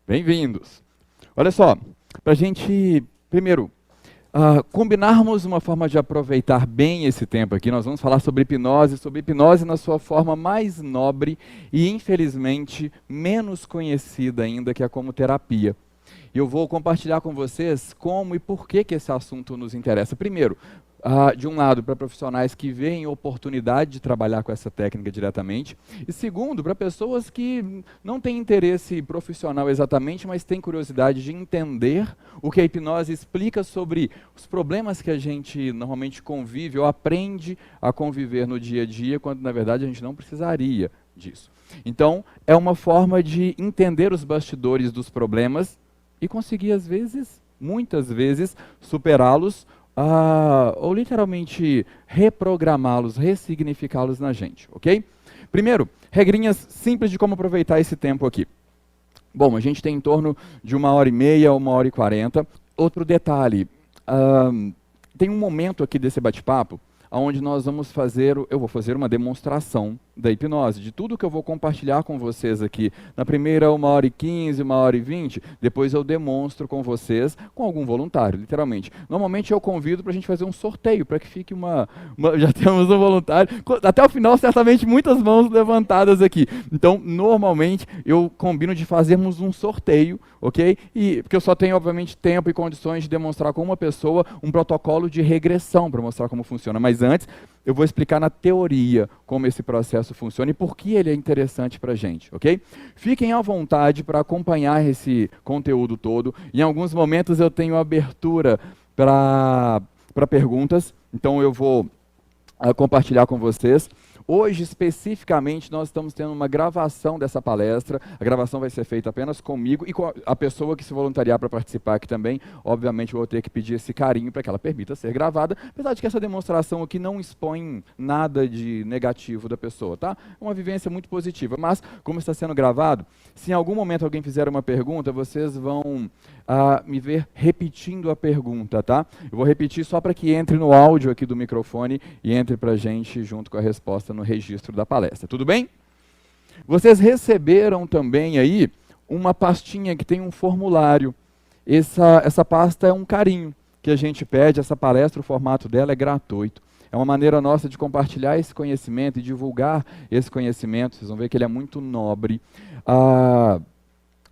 Bem-vindos. Olha só, para a gente, primeiro, combinarmos uma forma de aproveitar bem esse tempo aqui, nós vamos falar sobre hipnose na sua forma mais nobre e, infelizmente, menos conhecida ainda, que é como terapia. E eu vou compartilhar com vocês como e por que esse assunto nos interessa. Primeiro, de um lado, para profissionais que veem oportunidade de trabalhar com essa técnica diretamente. E segundo, para pessoas que não têm interesse profissional exatamente, mas têm curiosidade de entender o que a hipnose explica sobre os problemas que a gente normalmente convive ou aprende a conviver no dia a dia, quando na verdade a gente não precisaria disso. Então, é uma forma de entender os bastidores dos problemas e conseguir, às vezes, muitas vezes, superá-los ou literalmente reprogramá-los, ressignificá-los na gente, ok? Primeiro, regrinhas simples de como aproveitar esse tempo aqui. Bom, a gente tem em torno de 1h30, 1h40. Outro detalhe, tem um momento aqui desse bate-papo onde nós vamos fazer, eu vou fazer uma demonstração da hipnose, de tudo que eu vou compartilhar com vocês aqui. Na primeira 1h15, 1h20, depois eu demonstro com vocês, com algum voluntário, literalmente. Normalmente eu convido para a gente fazer um sorteio, para que fique já temos um voluntário, até o final certamente muitas mãos levantadas aqui. Então, normalmente eu combino de fazermos um sorteio, ok? Porque eu só tenho, obviamente, tempo e condições de demonstrar com uma pessoa um protocolo de regressão, para mostrar como funciona, mas antes eu vou explicar na teoria como esse processo funciona e por que ele é interessante para a gente, ok? Fiquem à vontade para acompanhar esse conteúdo todo. Em alguns momentos eu tenho abertura para perguntas, então eu vou compartilhar com vocês. Hoje, especificamente, nós estamos tendo uma gravação dessa palestra. A gravação vai ser feita apenas comigo e com a pessoa que se voluntariar para participar aqui também. Obviamente, eu vou ter que pedir esse carinho para que ela permita ser gravada, apesar de que essa demonstração aqui não expõe nada de negativo da pessoa, tá? É uma vivência muito positiva, mas, como está sendo gravado, se em algum momento alguém fizer uma pergunta, vocês vão me ver repetindo a pergunta, tá? Eu vou repetir só para que entre no áudio aqui do microfone e entre para a gente junto com a resposta no registro da palestra. Tudo bem? Vocês receberam também aí uma pastinha que tem um formulário. Essa pasta é um carinho que a gente pede. Essa palestra, o formato dela é gratuito. É uma maneira nossa de compartilhar esse conhecimento e divulgar esse conhecimento. Vocês vão ver que ele é muito nobre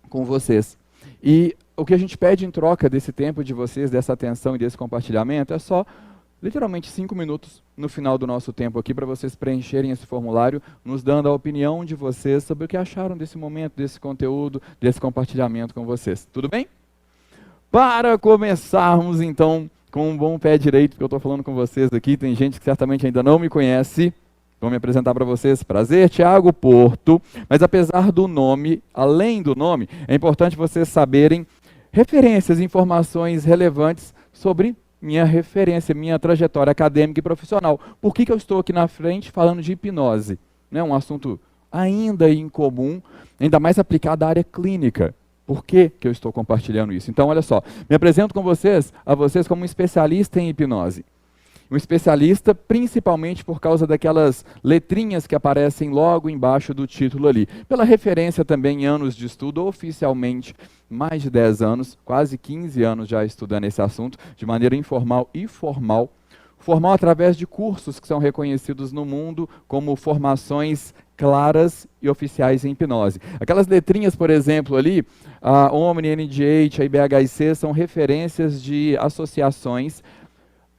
com vocês. E o que a gente pede em troca desse tempo de vocês, dessa atenção e desse compartilhamento, é só literalmente 5 minutos no final do nosso tempo aqui para vocês preencherem esse formulário, nos dando a opinião de vocês sobre o que acharam desse momento, desse conteúdo, desse compartilhamento com vocês. Tudo bem? Para começarmos então com um bom pé direito, porque eu estou falando com vocês aqui, tem gente que certamente ainda não me conhece. Vou me apresentar para vocês. Prazer, Thiago Porto. Mas apesar do nome, além do nome, é importante vocês saberem referências, informações relevantes sobre minha referência, minha trajetória acadêmica e profissional. Por que eu estou aqui na frente falando de hipnose? Né? Um assunto ainda incomum, ainda mais aplicado à área clínica. Por que eu estou compartilhando isso? Então, olha só, me apresento a vocês como um especialista em hipnose. Um especialista principalmente por causa daquelas letrinhas que aparecem logo embaixo do título ali. Pela referência também em anos de estudo, oficialmente mais de 10 anos, quase 15 anos já estudando esse assunto, de maneira informal e formal. Formal através de cursos que são reconhecidos no mundo como formações claras e oficiais em hipnose. Aquelas letrinhas, por exemplo, ali, a Omni, NDH, a IBHC, são referências de associações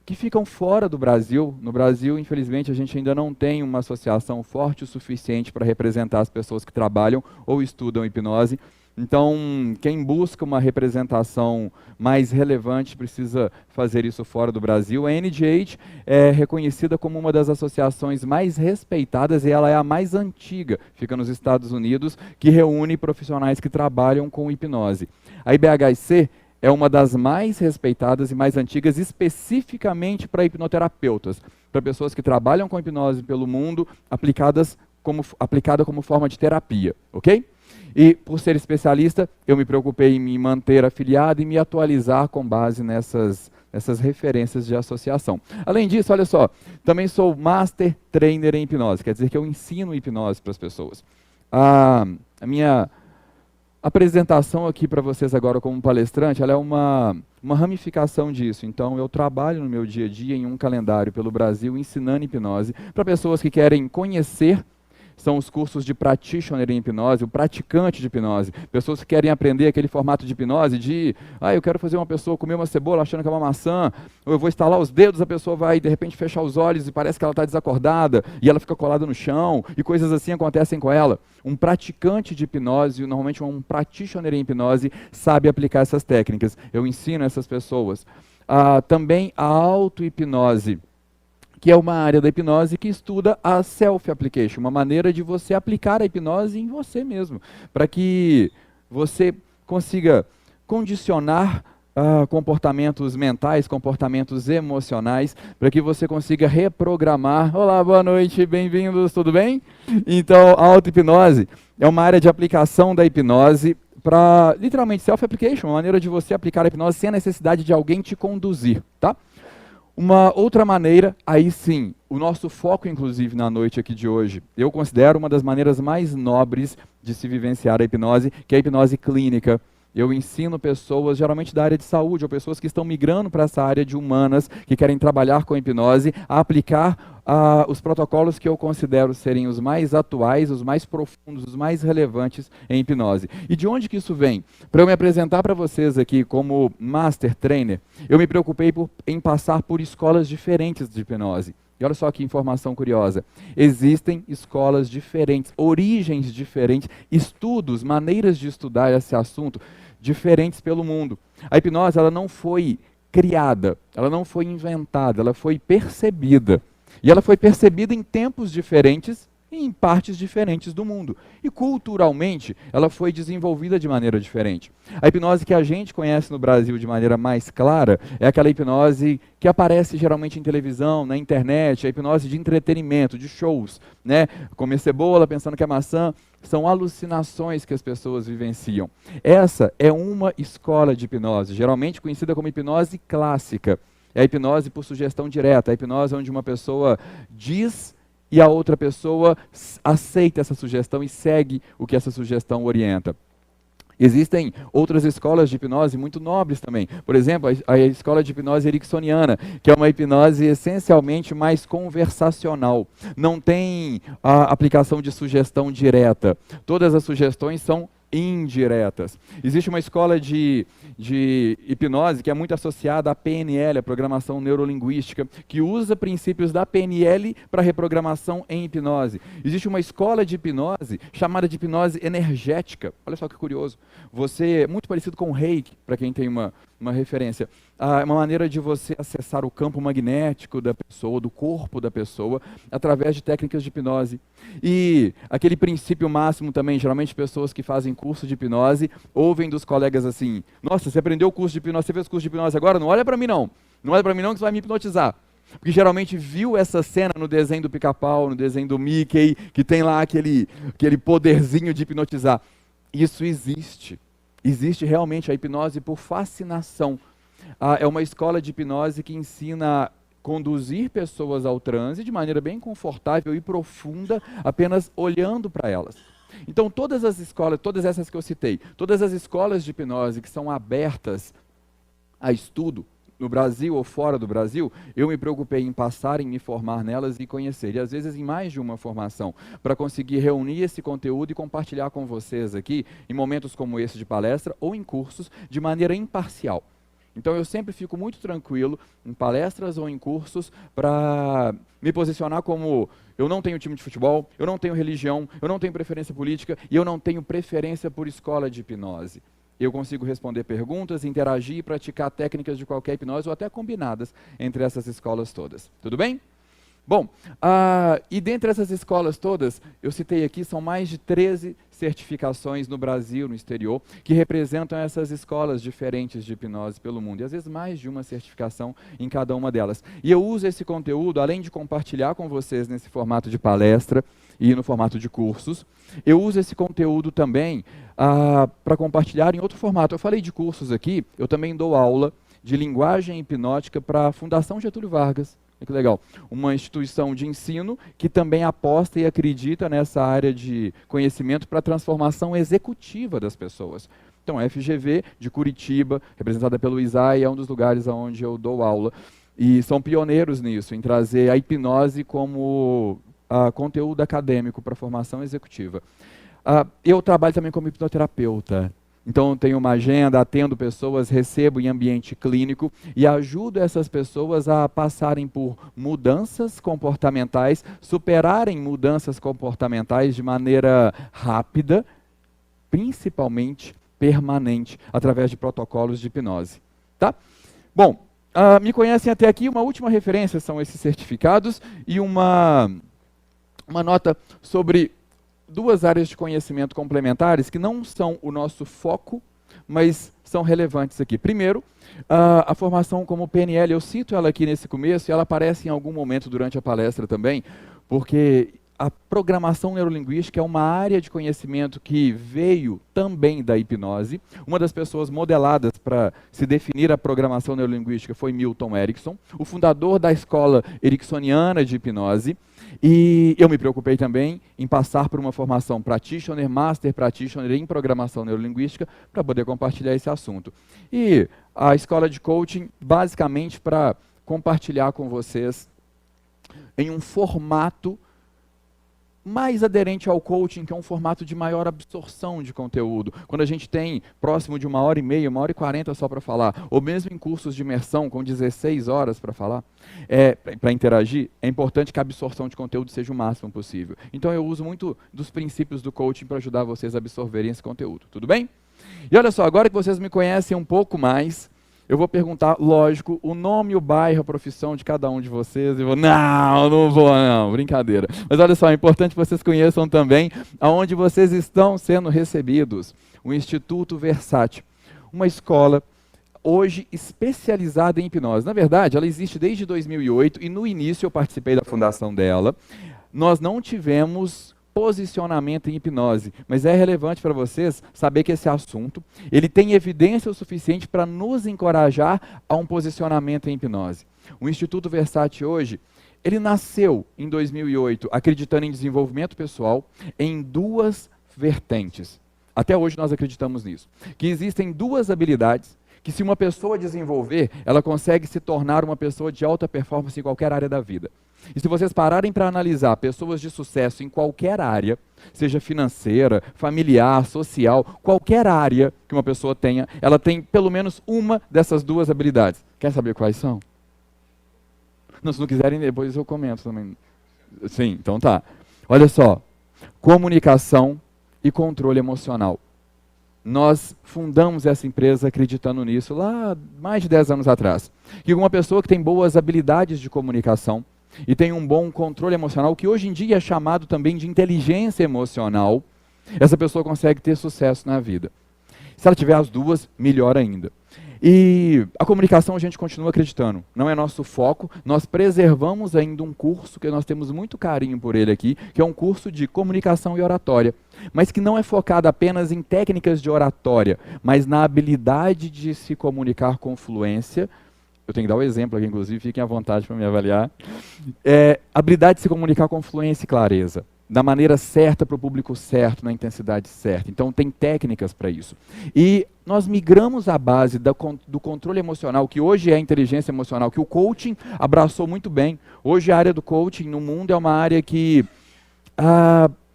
que ficam fora do Brasil. No Brasil, infelizmente, a gente ainda não tem uma associação forte o suficiente para representar as pessoas que trabalham ou estudam hipnose. Então, quem busca uma representação mais relevante precisa fazer isso fora do Brasil. A NDH é reconhecida como uma das associações mais respeitadas e ela é a mais antiga, fica nos Estados Unidos, que reúne profissionais que trabalham com hipnose. A IBHC é uma das mais respeitadas e mais antigas especificamente para hipnoterapeutas, para pessoas que trabalham com hipnose pelo mundo, aplicada como forma de terapia, ok? E por ser especialista, eu me preocupei em me manter afiliado e me atualizar com base nessas referências de associação. Além disso, olha só, também sou Master Trainer em hipnose, quer dizer que eu ensino hipnose para as pessoas. A A apresentação aqui para vocês agora como palestrante, ela é uma ramificação disso. Então, eu trabalho no meu dia a dia em um calendário pelo Brasil ensinando hipnose para pessoas que querem conhecer. São os cursos de practitioner em hipnose, o praticante de hipnose. Pessoas que querem aprender aquele formato de hipnose de, eu quero fazer uma pessoa comer uma cebola achando que é uma maçã, ou eu vou estalar os dedos, a pessoa vai de repente fechar os olhos e parece que ela está desacordada, e ela fica colada no chão, e coisas assim acontecem com ela. Um praticante de hipnose, normalmente um practitioner em hipnose, sabe aplicar essas técnicas. Eu ensino essas pessoas. Também a auto-hipnose, que é uma área da hipnose que estuda a self-application, uma maneira de você aplicar a hipnose em você mesmo, para que você consiga condicionar comportamentos mentais, comportamentos emocionais, para que você consiga reprogramar. Olá, boa noite, bem-vindos, tudo bem? Então, a auto-hipnose é uma área de aplicação da hipnose para, literalmente, self-application, uma maneira de você aplicar a hipnose sem a necessidade de alguém te conduzir, tá? Uma outra maneira, aí sim, o nosso foco, inclusive, na noite aqui de hoje, eu considero uma das maneiras mais nobres de se vivenciar a hipnose, que é a hipnose clínica. Eu ensino pessoas, geralmente da área de saúde, ou pessoas que estão migrando para essa área de humanas, que querem trabalhar com hipnose, a aplicar os protocolos que eu considero serem os mais atuais, os mais profundos, os mais relevantes em hipnose. E de onde que isso vem? Para eu me apresentar para vocês aqui como Master Trainer, eu me preocupei em passar por escolas diferentes de hipnose. E olha só que informação curiosa. Existem escolas diferentes, origens diferentes, estudos, maneiras de estudar esse assunto diferentes pelo mundo. A hipnose, ela não foi criada, ela não foi inventada, ela foi percebida. E ela foi percebida em tempos diferentes e em partes diferentes do mundo. E culturalmente, ela foi desenvolvida de maneira diferente. A hipnose que a gente conhece no Brasil de maneira mais clara é aquela hipnose que aparece geralmente em televisão, na internet, a hipnose de entretenimento, de shows, né? Comer cebola pensando que é maçã, são alucinações que as pessoas vivenciam. Essa é uma escola de hipnose, geralmente conhecida como hipnose clássica. É a hipnose por sugestão direta, a hipnose onde uma pessoa diz e a outra pessoa aceita essa sugestão e segue o que essa sugestão orienta. Existem outras escolas de hipnose muito nobres também. Por exemplo, a escola de hipnose ericksoniana, que é uma hipnose essencialmente mais conversacional. Não tem a aplicação de sugestão direta. Todas as sugestões são indiretas. Existe uma escola de hipnose que é muito associada à PNL, a programação neurolinguística, que usa princípios da PNL para reprogramação em hipnose. Existe uma escola de hipnose chamada de hipnose energética. Olha só que curioso. Você é muito parecido com o Reiki, para quem tem uma referência. É uma maneira de você acessar o campo magnético da pessoa, do corpo da pessoa, através de técnicas de hipnose. E aquele princípio máximo também, geralmente pessoas que fazem curso de hipnose, ouvem dos colegas assim, nossa, você aprendeu o curso de hipnose, você fez o curso de hipnose agora? Não olha para mim não. Não olha para mim não que você vai me hipnotizar. Porque geralmente viu essa cena no desenho do Pica-Pau, no desenho do Mickey, que tem lá aquele poderzinho de hipnotizar. Isso existe. Existe realmente a hipnose por fascinação. É uma escola de hipnose que ensina a conduzir pessoas ao transe de maneira bem confortável e profunda, apenas olhando para elas. Então todas as escolas, todas essas que eu citei, todas as escolas de hipnose que são abertas a estudo, no Brasil ou fora do Brasil, eu me preocupei em passar, em me formar nelas e conhecer, e às vezes em mais de uma formação, para conseguir reunir esse conteúdo e compartilhar com vocês aqui, em momentos como esse de palestra ou em cursos, de maneira imparcial. Então eu sempre fico muito tranquilo em palestras ou em cursos para me posicionar como eu não tenho time de futebol, eu não tenho religião, eu não tenho preferência política e eu não tenho preferência por escola de hipnose. Eu consigo responder perguntas, interagir e praticar técnicas de qualquer hipnose ou até combinadas entre essas escolas todas. Tudo bem? Bom, e dentre essas escolas todas, eu citei aqui, são mais de 13 certificações no Brasil, no exterior, que representam essas escolas diferentes de hipnose pelo mundo, e às vezes mais de uma certificação em cada uma delas. E eu uso esse conteúdo, além de compartilhar com vocês nesse formato de palestra e no formato de cursos, eu uso esse conteúdo também para compartilhar em outro formato. Eu falei de cursos aqui, eu também dou aula de linguagem hipnótica para a Fundação Getúlio Vargas, Que legal. Uma instituição de ensino que também aposta e acredita nessa área de conhecimento para a transformação executiva das pessoas. Então, a FGV de Curitiba, representada pelo Isai, é um dos lugares onde eu dou aula. E são pioneiros nisso, em trazer a hipnose como conteúdo acadêmico para a formação executiva. Eu trabalho também como hipnoterapeuta. Então, eu tenho uma agenda, atendo pessoas, recebo em ambiente clínico e ajudo essas pessoas a passarem por mudanças comportamentais, superarem mudanças comportamentais de maneira rápida, principalmente permanente, através de protocolos de hipnose. Tá? Bom, me conhecem até aqui, uma última referência são esses certificados e uma nota sobre duas áreas de conhecimento complementares que não são o nosso foco, mas são relevantes aqui. Primeiro, a formação como PNL, eu cito ela aqui nesse começo e ela aparece em algum momento durante a palestra também, porque a programação neurolinguística é uma área de conhecimento que veio também da hipnose. Uma das pessoas modeladas para se definir a programação neurolinguística foi Milton Erickson, o fundador da escola ericksoniana de hipnose. E eu me preocupei também em passar por uma formação Practitioner, Master Practitioner em Programação Neurolinguística para poder compartilhar esse assunto. E a escola de coaching, basicamente para compartilhar com vocês em um formato mais aderente ao coaching, que é um formato de maior absorção de conteúdo. Quando a gente tem próximo de 1h30, 1h40 só para falar, ou mesmo em cursos de imersão com 16 horas para falar, para interagir, é importante que a absorção de conteúdo seja o máximo possível. Então eu uso muito dos princípios do coaching para ajudar vocês a absorverem esse conteúdo. Tudo bem? E olha só, agora que vocês me conhecem um pouco mais, eu vou perguntar, lógico, o nome, o bairro, a profissão de cada um de vocês. E vou, não vou, não, brincadeira. Mas olha só, é importante que vocês conheçam também aonde vocês estão sendo recebidos. O Instituto Versátil, uma escola hoje especializada em hipnose. Na verdade, ela existe desde 2008 e no início eu participei da fundação dela. Nós não tivemos posicionamento em hipnose, mas é relevante para vocês saber que esse assunto, ele tem evidência o suficiente para nos encorajar a um posicionamento em hipnose. O Instituto Versátil hoje, ele nasceu em 2008 acreditando em desenvolvimento pessoal em duas vertentes. Até hoje nós acreditamos nisso, que existem duas habilidades que se uma pessoa desenvolver, ela consegue se tornar uma pessoa de alta performance em qualquer área da vida. E se vocês pararem para analisar pessoas de sucesso em qualquer área, seja financeira, familiar, social, qualquer área que uma pessoa tenha, ela tem pelo menos uma dessas duas habilidades. Quer saber quais são? Não, se não quiserem, depois eu comento também. Sim, então tá. Olha só, comunicação e controle emocional. Nós fundamos essa empresa acreditando nisso lá mais de 10 anos atrás. Que uma pessoa que tem boas habilidades de comunicação e tem um bom controle emocional, que hoje em dia é chamado também de inteligência emocional, essa pessoa consegue ter sucesso na vida. Se ela tiver as duas, melhor ainda. E a comunicação a gente continua acreditando, não é nosso foco, nós preservamos ainda um curso que nós temos muito carinho por ele aqui, que é um curso de comunicação e oratória, mas que não é focado apenas em técnicas de oratória, mas na habilidade de se comunicar com fluência. Eu tenho que dar o exemplo aqui, inclusive, fiquem à vontade para me avaliar. Habilidade de se comunicar com fluência e clareza, da maneira certa para o público certo, na intensidade certa. Então, tem técnicas para isso. E nós migramos à base do controle emocional, que hoje é a inteligência emocional, que o coaching abraçou muito bem. Hoje, a área do coaching no mundo é uma área que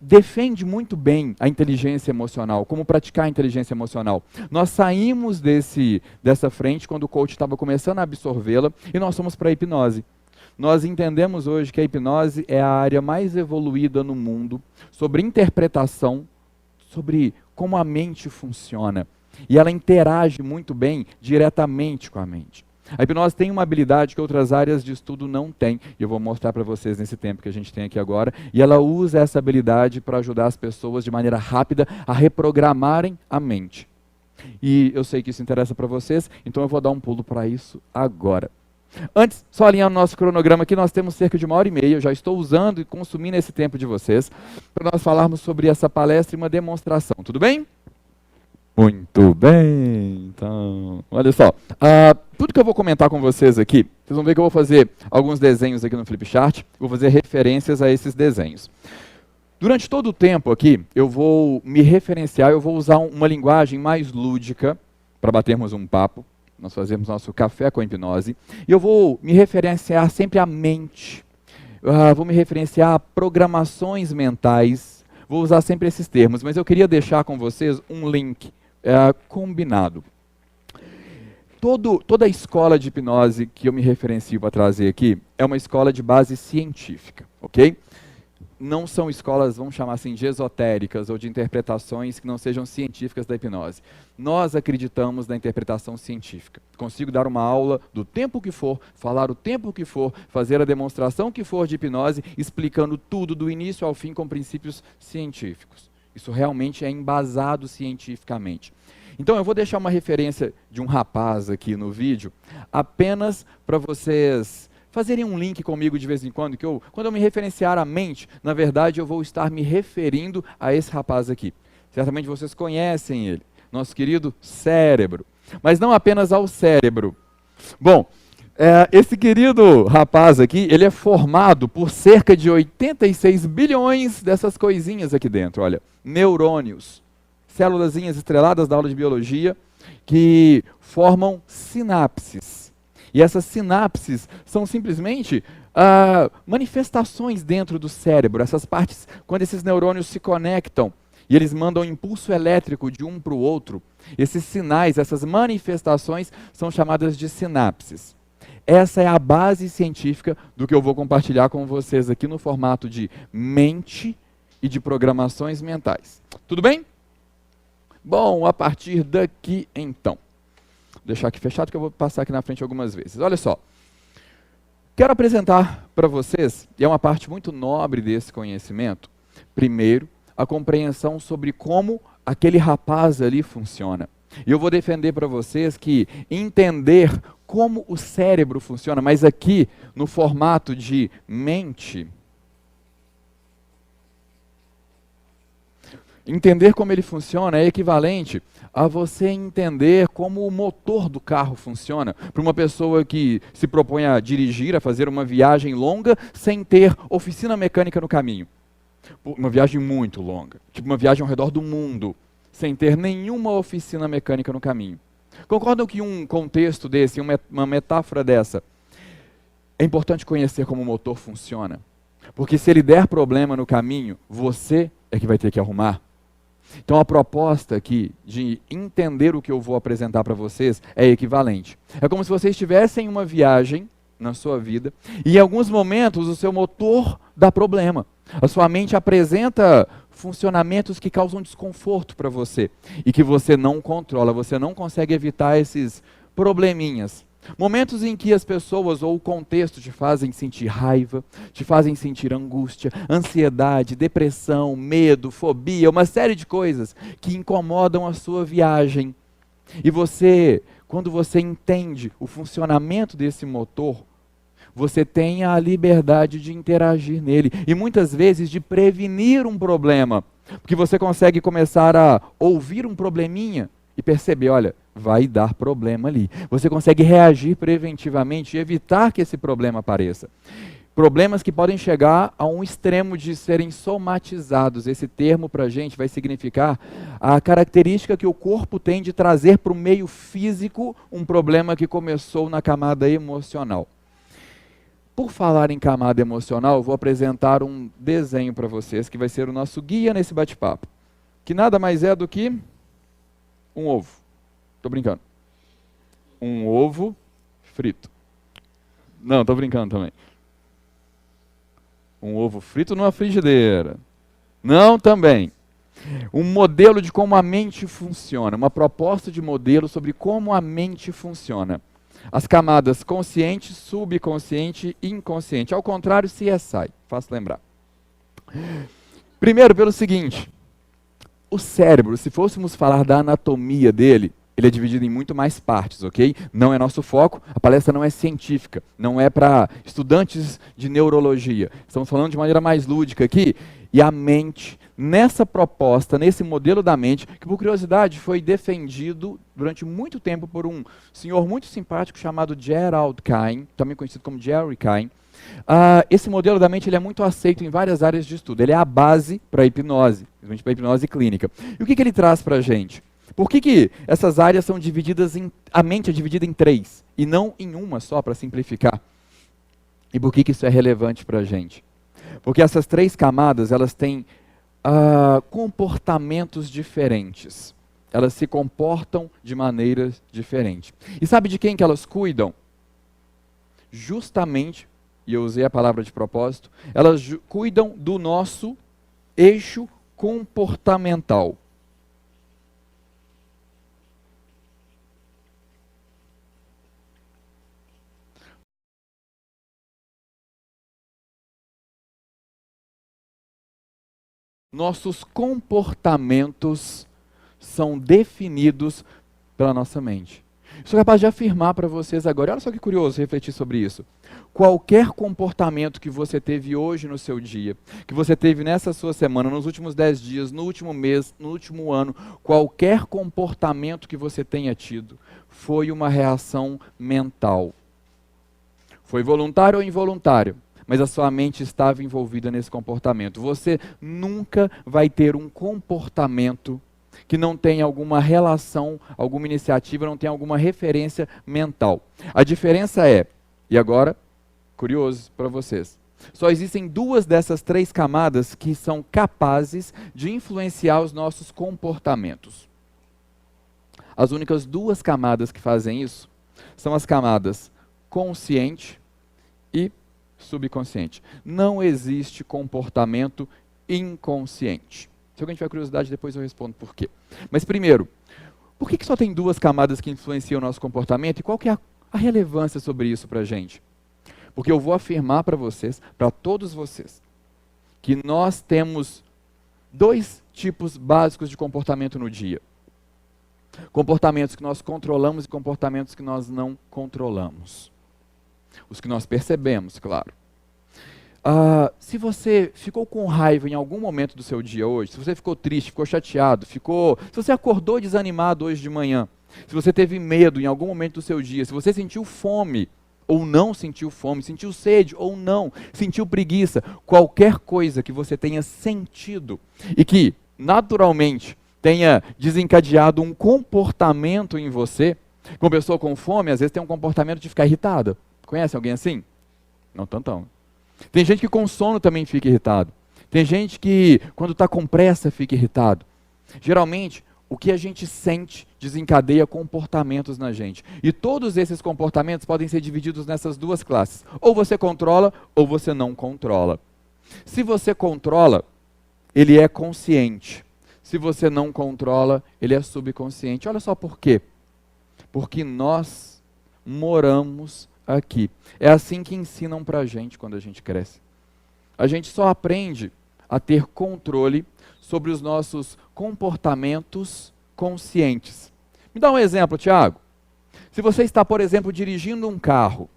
defende muito bem a inteligência emocional, como praticar a inteligência emocional. Nós saímos dessa frente quando o coach estava começando a absorvê-la e nós fomos para a hipnose. Nós entendemos hoje que a hipnose é a área mais evoluída no mundo sobre interpretação, sobre como a mente funciona. E ela interage muito bem diretamente com a mente. A hipnose tem uma habilidade que outras áreas de estudo não têm, e eu vou mostrar para vocês nesse tempo que a gente tem aqui agora, e ela usa essa habilidade para ajudar as pessoas de maneira rápida a reprogramarem a mente. E eu sei que isso interessa para vocês, então eu vou dar um pulo para isso agora. Antes, só alinhando o nosso cronograma aqui, nós temos cerca de 1h30, eu já estou usando e consumindo esse tempo de vocês, para nós falarmos sobre essa palestra e uma demonstração, tudo bem? Muito bem, então, olha só, tudo que eu vou comentar com vocês aqui, vocês vão ver que eu vou fazer alguns desenhos aqui no Flipchart, vou fazer referências a esses desenhos. Durante todo o tempo aqui, eu vou me referenciar, eu vou usar uma linguagem mais lúdica, para batermos um papo, nós fazemos nosso café com a hipnose, e eu vou me referenciar sempre à mente, vou me referenciar a programações mentais, vou usar sempre esses termos, mas eu queria deixar com vocês um link combinado. Toda a escola de hipnose que eu me referencio para trazer aqui é uma escola de base científica, ok? Não são escolas, vamos chamar assim, de esotéricas ou de interpretações que não sejam científicas da hipnose. Nós acreditamos na interpretação científica. Consigo dar uma aula do tempo que for, falar o tempo que for, fazer a demonstração que for de hipnose, explicando tudo do início ao fim com princípios científicos. Isso realmente é embasado cientificamente. Então eu vou deixar uma referência de um rapaz aqui no vídeo, apenas para vocês fazerem um link comigo de vez em quando, que quando eu me referenciar à mente, na verdade eu vou estar me referindo a esse rapaz aqui. Certamente vocês conhecem ele, nosso querido cérebro. Mas não apenas ao cérebro. Bom, esse querido rapaz aqui, ele é formado por cerca de 86 bilhões dessas coisinhas aqui dentro, olha, neurônios, célulazinhas estreladas da aula de biologia, que formam sinapses. E essas sinapses são simplesmente manifestações dentro do cérebro, essas partes, quando esses neurônios se conectam e eles mandam um impulso elétrico de um para o outro, esses sinais, essas manifestações são chamadas de sinapses. Essa é a base científica do que eu vou compartilhar com vocês aqui no formato de mente e de programações mentais. Tudo bem? Bom, a partir daqui então. Vou deixar aqui fechado que eu vou passar aqui na frente algumas vezes. Olha só, quero apresentar para vocês, e é uma parte muito nobre desse conhecimento, primeiro, a compreensão sobre como aquele rapaz ali funciona. E eu vou defender para vocês que entender como o cérebro funciona, mas aqui no formato de mente, entender como ele funciona é equivalente a você entender como o motor do carro funciona. Para uma pessoa que se propõe a dirigir, a fazer uma viagem longa, sem ter oficina mecânica no caminho. Uma viagem muito longa, tipo uma viagem ao redor do mundo, sem ter nenhuma oficina mecânica no caminho. Concordam que um contexto desse, uma metáfora dessa, é importante conhecer como o motor funciona? Porque se ele der problema no caminho, você é que vai ter que arrumar. Então a proposta aqui de entender o que eu vou apresentar para vocês é equivalente. É como se vocês estivessem em uma viagem na sua vida e em alguns momentos o seu motor dá problema. A sua mente apresenta funcionamentos que causam desconforto para você e que você não controla, você não consegue evitar esses probleminhas. Momentos em que as pessoas ou o contexto te fazem sentir raiva, te fazem sentir angústia, ansiedade, depressão, medo, fobia, uma série de coisas que incomodam a sua viagem. E você, quando você entende o funcionamento desse motor, você tem a liberdade de interagir nele e muitas vezes de prevenir um problema, porque você consegue começar a ouvir um probleminha e perceber, olha, vai dar problema ali. Você consegue reagir preventivamente e evitar que esse problema apareça. Problemas que podem chegar a um extremo de serem somatizados. Esse termo para a gente vai significar a característica que o corpo tem de trazer para o meio físico um problema que começou na camada emocional. Por falar em camada emocional, eu vou apresentar um desenho para vocês que vai ser o nosso guia nesse bate-papo. Que nada mais é do que um ovo. Estou brincando. Um ovo frito. Não, estou brincando também. Um ovo frito numa frigideira. Não, também. Um modelo de como a mente funciona. Uma proposta de modelo sobre como a mente funciona. As camadas consciente, subconsciente e inconsciente. Ao contrário, CSI. Fácil lembrar. Primeiro, pelo seguinte. O cérebro, se fôssemos falar da anatomia dele, ele é dividido em muito mais partes, ok? Não é nosso foco, a palestra não é científica, não é para estudantes de neurologia. Estamos falando de maneira mais lúdica aqui. e a mente nessa proposta, nesse modelo da mente, que por curiosidade foi defendido durante muito tempo por um senhor muito simpático chamado Gerald Cain, também conhecido como Jerry Cain. Esse modelo da mente ele é muito aceito em várias áreas de estudo. Ele é a base para a hipnose, principalmente para a hipnose clínica. E o que ele traz para a gente? Por que essas áreas são divididas a mente é dividida em três e não em uma só, para simplificar? E por que isso é relevante para a gente? Porque essas três camadas, elas têm comportamentos diferentes. Elas se comportam de maneiras diferentes. E sabe de quem que elas cuidam? Justamente, e eu usei a palavra de propósito, elas cuidam do nosso eixo comportamental. Nossos comportamentos são definidos pela nossa mente. Sou capaz de afirmar para vocês agora, olha só que curioso refletir sobre isso. Qualquer comportamento que você teve hoje no seu dia, que você teve nessa sua semana, nos últimos 10 dias, no último mês, no último ano, qualquer comportamento que você tenha tido, foi uma reação mental. Foi voluntário ou involuntário? Mas a sua mente estava envolvida nesse comportamento. Você nunca vai ter um comportamento que não tenha alguma relação, alguma iniciativa, não tenha alguma referência mental. A diferença é, e agora, curioso para vocês, só existem duas dessas três camadas que são capazes de influenciar os nossos comportamentos. As únicas duas camadas que fazem isso são as camadas consciente e subconsciente. Não existe comportamento inconsciente. Se alguém tiver curiosidade, depois eu respondo por quê. Mas primeiro, por que só tem duas camadas que influenciam o nosso comportamento e qual que é a relevância sobre isso para a gente? Porque eu vou afirmar para vocês, para todos vocês, que nós temos dois tipos básicos de comportamento no dia. Comportamentos que nós controlamos e comportamentos que nós não controlamos. Os que nós percebemos, claro. Se você ficou com raiva em algum momento do seu dia hoje, se você ficou triste, ficou chateado, se você acordou desanimado hoje de manhã, se você teve medo em algum momento do seu dia, se você sentiu fome ou não sentiu fome, sentiu sede ou não, sentiu preguiça, qualquer coisa que você tenha sentido e que naturalmente tenha desencadeado um comportamento em você, uma pessoa com fome às vezes tem um comportamento de ficar irritada. Conhece alguém assim? Não tantão. Tem gente que com sono também fica irritado. Tem gente que quando está com pressa fica irritado. Geralmente, o que a gente sente desencadeia comportamentos na gente. E todos esses comportamentos podem ser divididos nessas duas classes. Ou você controla, ou você não controla. Se você controla, ele é consciente. Se você não controla, ele é subconsciente. Olha só por quê. Porque nós moramos aqui. É assim que ensinam pra gente quando a gente cresce. A gente só aprende a ter controle sobre os nossos comportamentos conscientes. Me dá um exemplo, Tiago. Se você está, por exemplo, dirigindo um carro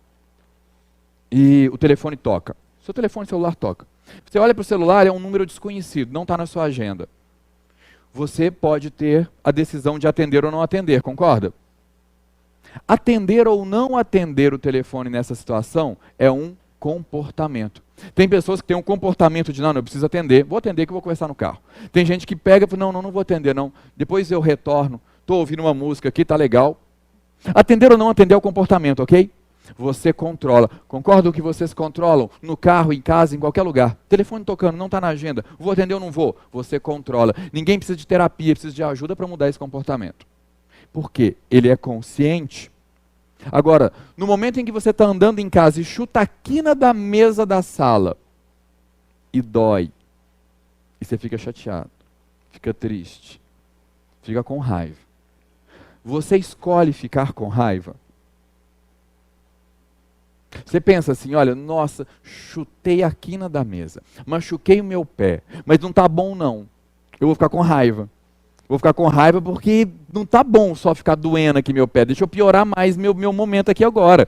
e o telefone toca, seu telefone celular toca. Você olha para o celular, é um número desconhecido, não está na sua agenda. Você pode ter a decisão de atender ou não atender, concorda? Atender ou não atender o telefone nessa situação é um comportamento. Tem pessoas que têm um comportamento de, não, eu preciso atender, vou atender que eu vou conversar no carro. Tem gente que pega e fala, não vou atender não, depois eu retorno, estou ouvindo uma música aqui, tá legal. Atender ou não atender é o comportamento, ok? Você controla. Concordo que vocês controlam no carro, em casa, em qualquer lugar. Telefone tocando, não está na agenda, vou atender ou não vou? Você controla. Ninguém precisa de terapia, precisa de ajuda para mudar esse comportamento. Porque ele é consciente. Agora, no momento em que você está andando em casa e chuta a quina da mesa da sala e dói, e você fica chateado, fica triste, fica com raiva. Você escolhe ficar com raiva? Você pensa assim, olha, nossa, chutei a quina da mesa, machuquei o meu pé, mas não está bom não, eu vou ficar com raiva. Vou ficar com raiva porque não está bom só ficar doendo aqui meu pé. Deixa eu piorar mais meu momento aqui agora.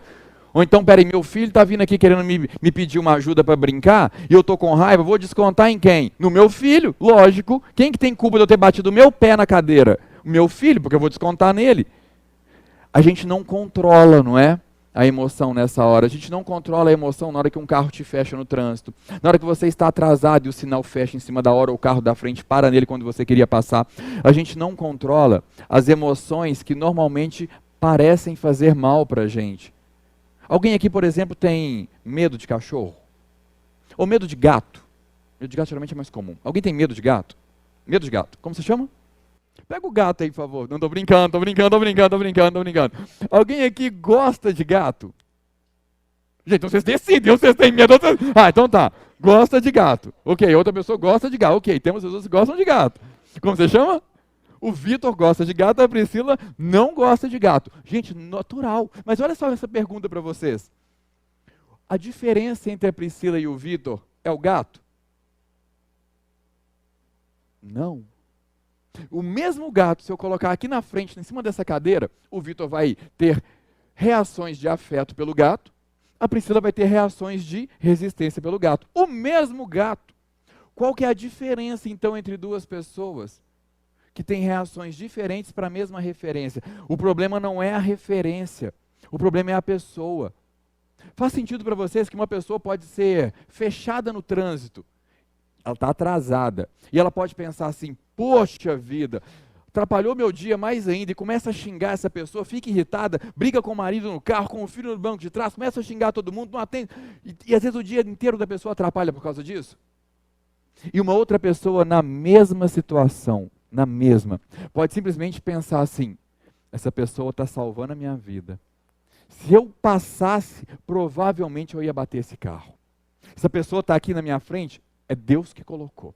Ou então, peraí, meu filho está vindo aqui querendo me pedir uma ajuda para brincar, e eu estou com raiva, vou descontar em quem? No meu filho, lógico. Quem que tem culpa de eu ter batido o meu pé na cadeira? O meu filho, porque eu vou descontar nele. A gente não controla, não é? A emoção nessa hora. A gente não controla a emoção na hora que um carro te fecha no trânsito. Na hora que você está atrasado e o sinal fecha em cima da hora, ou o carro da frente para nele quando você queria passar. A gente não controla as emoções que normalmente parecem fazer mal para a gente. Alguém aqui, por exemplo, tem medo de cachorro? Ou medo de gato? Medo de gato geralmente é mais comum. Alguém tem medo de gato? Medo de gato. Como se chama? Pega o gato aí, por favor. Não, tô brincando. Alguém aqui gosta de gato? Gente, então vocês decidem, vocês têm medo. Ah, então tá. Gosta de gato. Ok, outra pessoa gosta de gato. Ok, temos pessoas que gostam de gato. Como você chama? O Vitor gosta de gato, a Priscila não gosta de gato. Gente, natural. Mas olha só essa pergunta para vocês. A diferença entre a Priscila e o Vitor é o gato? Não. O mesmo gato, se eu colocar aqui na frente, em cima dessa cadeira, o Vitor vai ter reações de afeto pelo gato, a Priscila vai ter reações de resistência pelo gato. O mesmo gato. Qual que é a diferença, então, entre duas pessoas que têm reações diferentes para a mesma referência? O problema não é a referência, o problema é a pessoa. Faz sentido para vocês que uma pessoa pode ser fechada no trânsito, ela está atrasada, e ela pode pensar assim, poxa vida, atrapalhou meu dia mais ainda, e começa a xingar essa pessoa, fica irritada, briga com o marido no carro, com o filho no banco de trás, começa a xingar todo mundo, não atende, e às vezes o dia inteiro da pessoa atrapalha por causa disso. E uma outra pessoa na mesma situação, pode simplesmente pensar assim, essa pessoa está salvando a minha vida. Se eu passasse, provavelmente eu ia bater esse carro. Essa pessoa está aqui na minha frente, é Deus que colocou.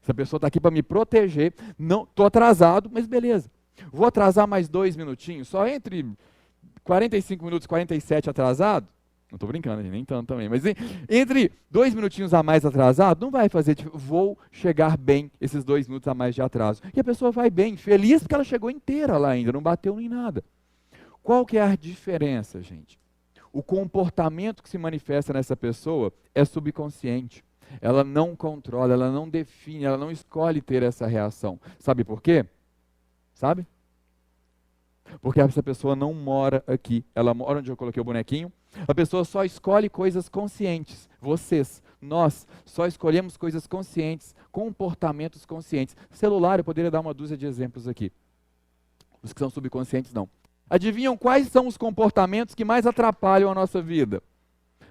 Essa pessoa está aqui para me proteger. Não, estou atrasado, mas beleza. Vou atrasar mais 2 minutinhos, só entre 45 minutos e 47 atrasado. Não estou brincando, nem tanto também. Mas entre 2 minutinhos a mais atrasado, não vai fazer. Vou chegar bem esses 2 minutos a mais de atraso. E a pessoa vai bem, feliz porque ela chegou inteira lá ainda, não bateu nem nada. Qual que é a diferença, gente? O comportamento que se manifesta nessa pessoa é subconsciente. Ela não controla, ela não define, ela não escolhe ter essa reação. Sabe por quê? Sabe? Porque essa pessoa não mora aqui. Ela mora onde eu coloquei o bonequinho. A pessoa só escolhe coisas conscientes. Vocês, nós, só escolhemos coisas conscientes, comportamentos conscientes. Celular, eu poderia dar uma dúzia de exemplos aqui. Os que são subconscientes, não. Adivinham quais são os comportamentos que mais atrapalham a nossa vida?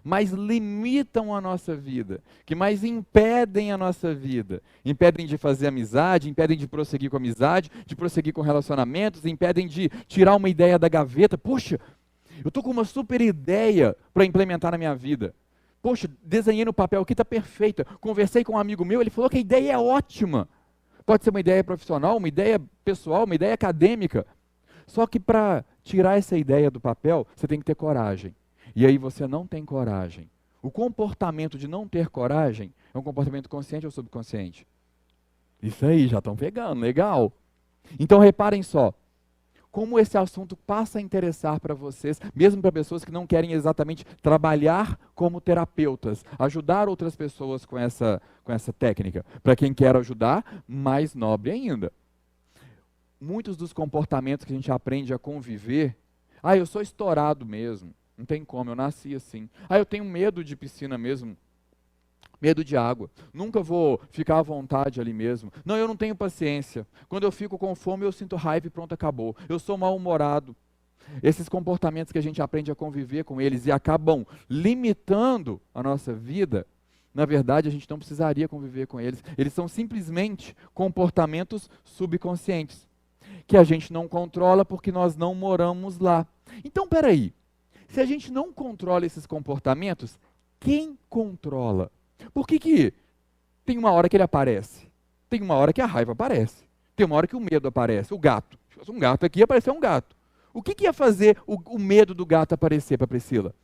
Mais limitam a nossa vida, que mais impedem a nossa vida, impedem de fazer amizade, impedem de prosseguir com amizade, de prosseguir com relacionamentos, impedem de tirar uma ideia da gaveta. Poxa, eu estou com uma super ideia para implementar na minha vida. Poxa, desenhei no papel aqui, está perfeita. Conversei com um amigo meu, ele falou que a ideia é ótima. Pode ser uma ideia profissional, uma ideia pessoal, uma ideia acadêmica. Só que para tirar essa ideia do papel, você tem que ter coragem. E aí você não tem coragem. O comportamento de não ter coragem é um comportamento consciente ou subconsciente? Isso aí, já estão pegando, legal. Então reparem só, como esse assunto passa a interessar para vocês, mesmo para pessoas que não querem exatamente trabalhar como terapeutas, ajudar outras pessoas com essa técnica. Para quem quer ajudar, mais nobre ainda. Muitos dos comportamentos que a gente aprende a conviver, eu sou estourado mesmo. Não tem como, eu nasci assim. Eu tenho medo de piscina mesmo, medo de água. Nunca vou ficar à vontade ali mesmo. Não, eu não tenho paciência. Quando eu fico com fome, eu sinto raiva e pronto, acabou. Eu sou mal-humorado. Esses comportamentos que a gente aprende a conviver com eles e acabam limitando a nossa vida, na verdade, a gente não precisaria conviver com eles. Eles são simplesmente comportamentos subconscientes, que a gente não controla porque nós não moramos lá. Então, peraí. Se a gente não controla esses comportamentos, quem controla? Por que tem uma hora que ele aparece? Tem uma hora que a raiva aparece. Tem uma hora que o medo aparece. O gato. Se fosse um gato aqui, apareceu um gato. O que ia fazer o medo do gato aparecer para a Priscila?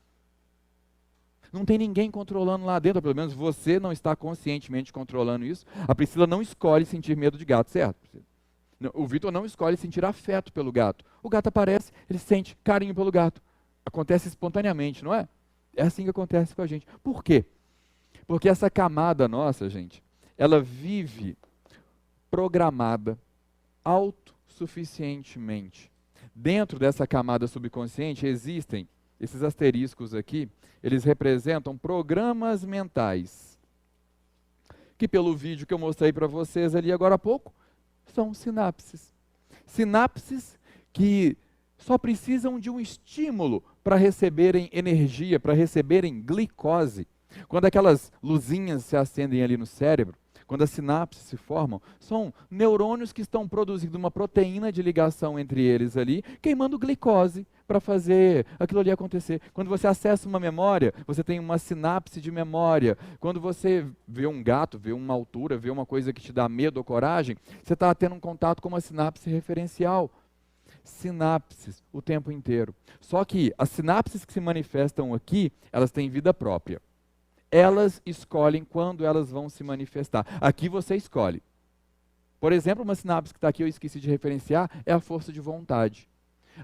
Não tem ninguém controlando lá dentro, pelo menos você não está conscientemente controlando isso. A Priscila não escolhe sentir medo de gato, certo? O Vitor não escolhe sentir afeto pelo gato. O gato aparece, ele sente carinho pelo gato. Acontece espontaneamente, não é? É assim que acontece com a gente. Por quê? Porque essa camada nossa, gente, ela vive programada autossuficientemente. Dentro dessa camada subconsciente existem esses asteriscos aqui, eles representam programas mentais, que pelo vídeo que eu mostrei para vocês ali agora há pouco, são sinapses. Sinapses que só precisam de um estímulo para receberem energia, para receberem glicose. Quando aquelas luzinhas se acendem ali no cérebro, quando as sinapses se formam, são neurônios que estão produzindo uma proteína de ligação entre eles ali, queimando glicose para fazer aquilo ali acontecer. Quando você acessa uma memória, você tem uma sinapse de memória. Quando você vê um gato, vê uma altura, vê uma coisa que te dá medo ou coragem, você está tendo um contato com uma sinapse referencial. Sinapses o tempo inteiro. Só que as sinapses que se manifestam aqui, elas têm vida própria. Elas escolhem quando elas vão se manifestar. Aqui você escolhe. Por exemplo, uma sinapse que está aqui, eu esqueci de referenciar, é a força de vontade.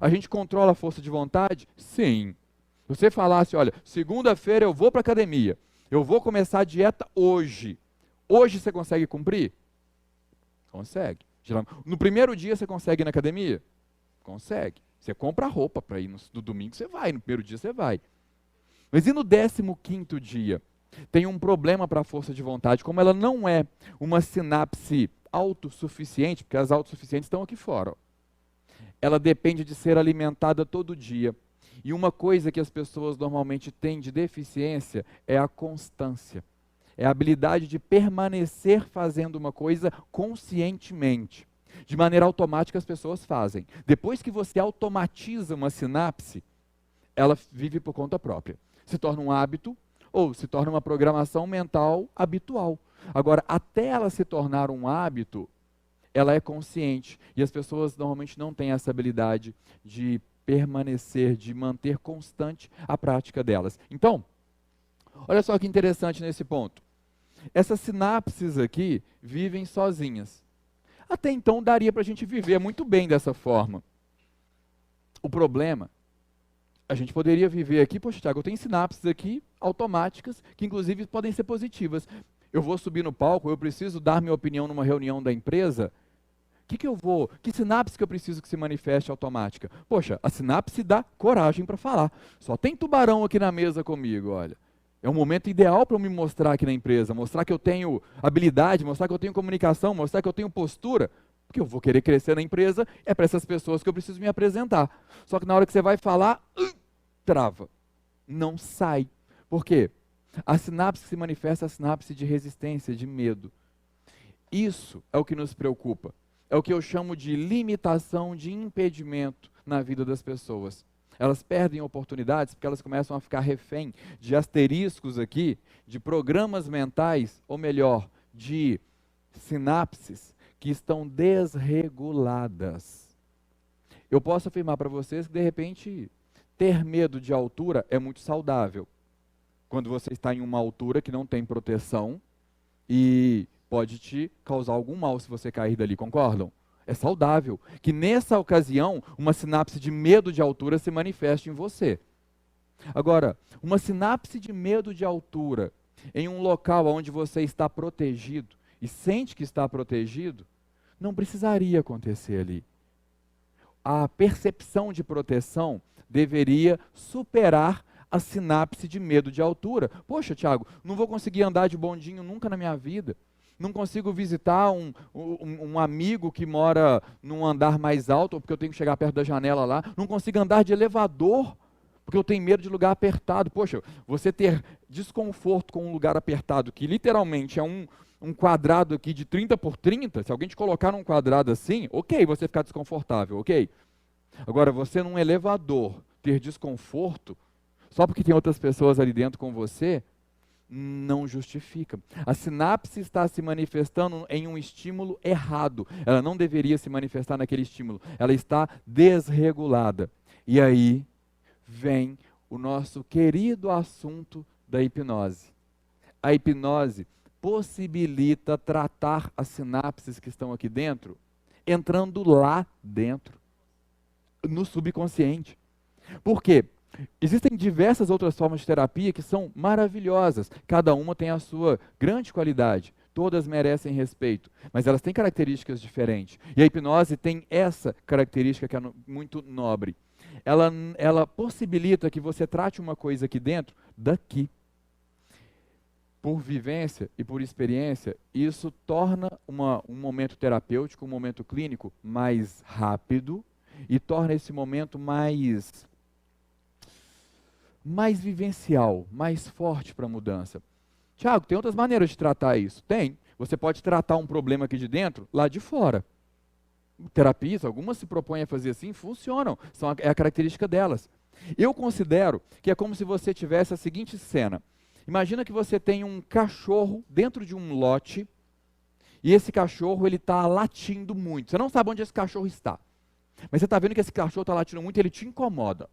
A gente controla a força de vontade? Sim. Se você falasse, olha, segunda-feira eu vou para a academia, eu vou começar a dieta hoje. Hoje você consegue cumprir? Consegue. No primeiro dia você consegue ir na academia? Consegue. Você compra roupa para ir no domingo, você vai. No primeiro dia você vai. Mas e no 15º dia? Tem um problema para a força de vontade, como ela não é uma sinapse autossuficiente, porque as autossuficientes estão aqui fora. Ó. Ela depende de ser alimentada todo dia. E uma coisa que as pessoas normalmente têm de deficiência é a constância. É a habilidade de permanecer fazendo uma coisa conscientemente. De maneira automática as pessoas fazem. Depois que você automatiza uma sinapse, ela vive por conta própria. Se torna um hábito ou se torna uma programação mental habitual. Agora, até ela se tornar um hábito, ela é consciente. E as pessoas normalmente não têm essa habilidade de permanecer, de manter constante a prática delas. Então, olha só que interessante nesse ponto. Essas sinapses aqui vivem sozinhas. Até então daria para a gente viver muito bem dessa forma. O problema, a gente poderia viver aqui, poxa, Thiago, eu tenho sinapses aqui automáticas, que inclusive podem ser positivas. Eu vou subir no palco, eu preciso dar minha opinião numa reunião da empresa. Que sinapse que eu preciso que se manifeste automática? Poxa, a sinapse dá coragem para falar. Só tem tubarão aqui na mesa comigo, olha. É um momento ideal para eu me mostrar aqui na empresa, mostrar que eu tenho habilidade, mostrar que eu tenho comunicação, mostrar que eu tenho postura. Porque eu vou querer crescer na empresa, é para essas pessoas que eu preciso me apresentar. Só que na hora que você vai falar, trava. Não sai. Por quê? A sinapse que se manifesta é a sinapse de resistência, de medo. Isso é o que nos preocupa. É o que eu chamo de limitação, de impedimento na vida das pessoas. Elas perdem oportunidades porque elas começam a ficar refém de asteriscos aqui, de programas mentais, ou melhor, de sinapses que estão desreguladas. Eu posso afirmar para vocês que, de repente, ter medo de altura é muito saudável. Quando você está em uma altura que não tem proteção e pode te causar algum mal se você cair dali, concordam? É saudável que nessa ocasião uma sinapse de medo de altura se manifeste em você. Agora, uma sinapse de medo de altura em um local onde você está protegido e sente que está protegido, não precisaria acontecer ali. A percepção de proteção deveria superar a sinapse de medo de altura. Poxa, Thiago, não vou conseguir andar de bondinho nunca na minha vida. Não consigo visitar um amigo que mora num andar mais alto, porque eu tenho que chegar perto da janela lá. Não consigo andar de elevador, porque eu tenho medo de lugar apertado. Poxa, você ter desconforto com um lugar apertado, que literalmente é um quadrado aqui de 30 por 30, se alguém te colocar num quadrado assim, ok, você ficar desconfortável, ok? Agora, você num elevador ter desconforto, só porque tem outras pessoas ali dentro com você, não justifica. A sinapse está se manifestando em um estímulo errado. Ela não deveria se manifestar naquele estímulo. Ela está desregulada. E aí vem o nosso querido assunto da hipnose. A hipnose possibilita tratar as sinapses que estão aqui dentro, entrando lá dentro, no subconsciente. Por quê? Existem diversas outras formas de terapia que são maravilhosas, cada uma tem a sua grande qualidade, todas merecem respeito, mas elas têm características diferentes. E a hipnose tem essa característica que é muito nobre. Ela possibilita que você trate uma coisa aqui dentro, daqui. Por vivência e por experiência, isso torna um momento terapêutico, um momento clínico mais rápido e torna esse momento mais vivencial, mais forte para a mudança. Tiago, tem outras maneiras de tratar isso? Tem. Você pode tratar um problema aqui de dentro, lá de fora. Terapias, algumas se propõem a fazer assim, funcionam, é a característica delas. Eu considero que é como se você tivesse a seguinte cena. Imagina que você tem um cachorro dentro de um lote e esse cachorro ele está latindo muito. Você não sabe onde esse cachorro está, mas você está vendo que esse cachorro está latindo muito e ele te incomoda.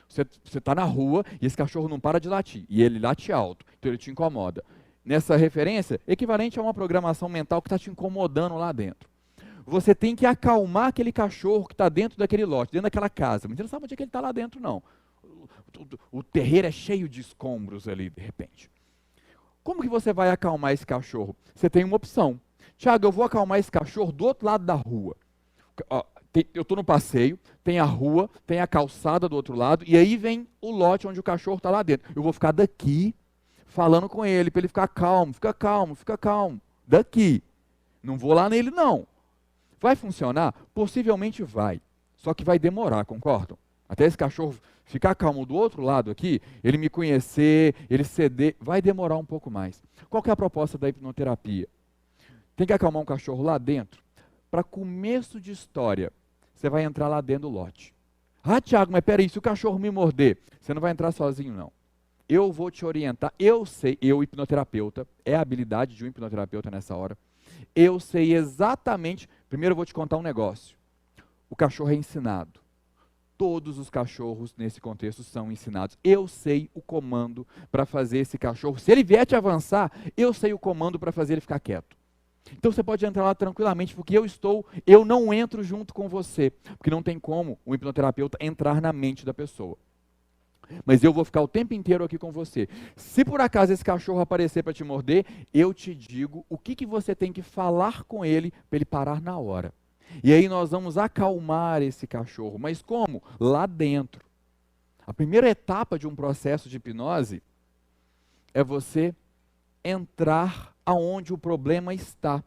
Você está na rua e esse cachorro não para de latir e ele late alto, então ele te incomoda. Nessa referência, equivalente a uma programação mental que está te incomodando lá dentro. Você tem que acalmar aquele cachorro que está dentro daquele lote, dentro daquela casa. Mas você não sabe onde é que ele está lá dentro, não. O terreiro é cheio de escombros ali, de repente. Como que você vai acalmar esse cachorro? Você tem uma opção. Tiago, eu vou acalmar esse cachorro do outro lado da rua. Eu estou no passeio, tem a rua, tem a calçada do outro lado, e aí vem o lote onde o cachorro está lá dentro. Eu vou ficar daqui, falando com ele, para ele ficar calmo, fica calmo, fica calmo. Daqui. Não vou lá nele, não. Vai funcionar? Possivelmente vai. Só que vai demorar, concordam? Até esse cachorro ficar calmo do outro lado aqui, ele me conhecer, ele ceder, vai demorar um pouco mais. Qual que é a proposta da hipnoterapia? Tem que acalmar um cachorro lá dentro. Para começo de história, você vai entrar lá dentro do lote. Ah, Tiago, mas peraí, se o cachorro me morder, você não vai entrar sozinho, não. Eu vou te orientar, eu sei, eu hipnoterapeuta, é a habilidade de um hipnoterapeuta nessa hora. Eu sei exatamente, primeiro eu vou te contar um negócio. O cachorro é ensinado. Todos os cachorros nesse contexto são ensinados. Eu sei o comando para fazer esse cachorro. Se ele vier te avançar, eu sei o comando para fazer ele ficar quieto. Então você pode entrar lá tranquilamente, porque eu não entro junto com você, porque não tem como um hipnoterapeuta entrar na mente da pessoa. Mas eu vou ficar o tempo inteiro aqui com você. Se por acaso esse cachorro aparecer para te morder, eu te digo o que você tem que falar com ele para ele parar na hora. E aí nós vamos acalmar esse cachorro. Mas como? Lá dentro. A primeira etapa de um processo de hipnose é você entrar aonde o problema está.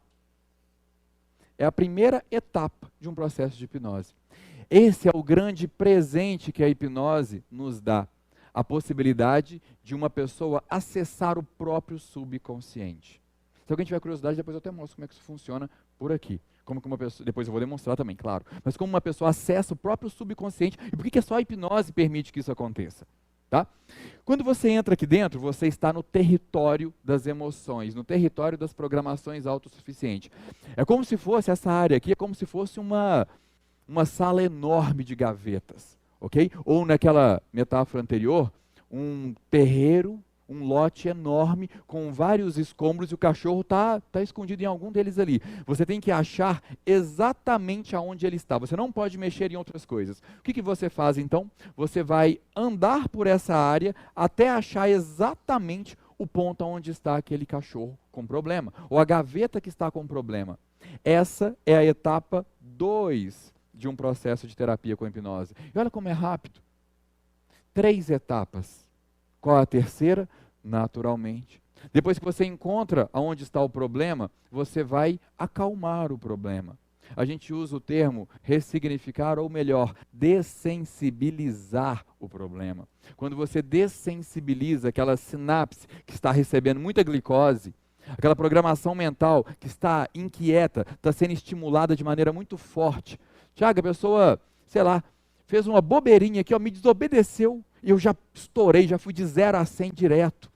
É a primeira etapa de um processo de hipnose. Esse é o grande presente que a hipnose nos dá. A possibilidade de uma pessoa acessar o próprio subconsciente. Se alguém tiver curiosidade, depois eu até mostro como é que isso funciona por aqui. Como que uma pessoa, depois eu vou demonstrar também, claro. Mas como uma pessoa acessa o próprio subconsciente e por que só a hipnose permite que isso aconteça? Tá? Quando você entra aqui dentro, você está no território das emoções, no território das programações autossuficientes. É como se fosse, essa área aqui, é como se fosse uma sala enorme de gavetas, ok? Ou naquela metáfora anterior, um terreiro, um lote enorme com vários escombros e o cachorro está escondido em algum deles ali. Você tem que achar exatamente aonde ele está. Você não pode mexer em outras coisas. O que você faz então? Você vai andar por essa área até achar exatamente o ponto onde está aquele cachorro com problema, ou a gaveta que está com problema. Essa é a etapa 2 de um processo de terapia com hipnose. E olha como é rápido. 3 etapas. Qual a terceira? Naturalmente. Depois que você encontra aonde está o problema, você vai acalmar o problema. A gente usa o termo ressignificar, ou melhor, dessensibilizar o problema. Quando você dessensibiliza aquela sinapse que está recebendo muita glicose, aquela programação mental que está inquieta, está sendo estimulada de maneira muito forte. Tiago, a pessoa, sei lá, fez uma bobeirinha aqui, me desobedeceu, e eu já estourei, já fui de 0 a 100 direto.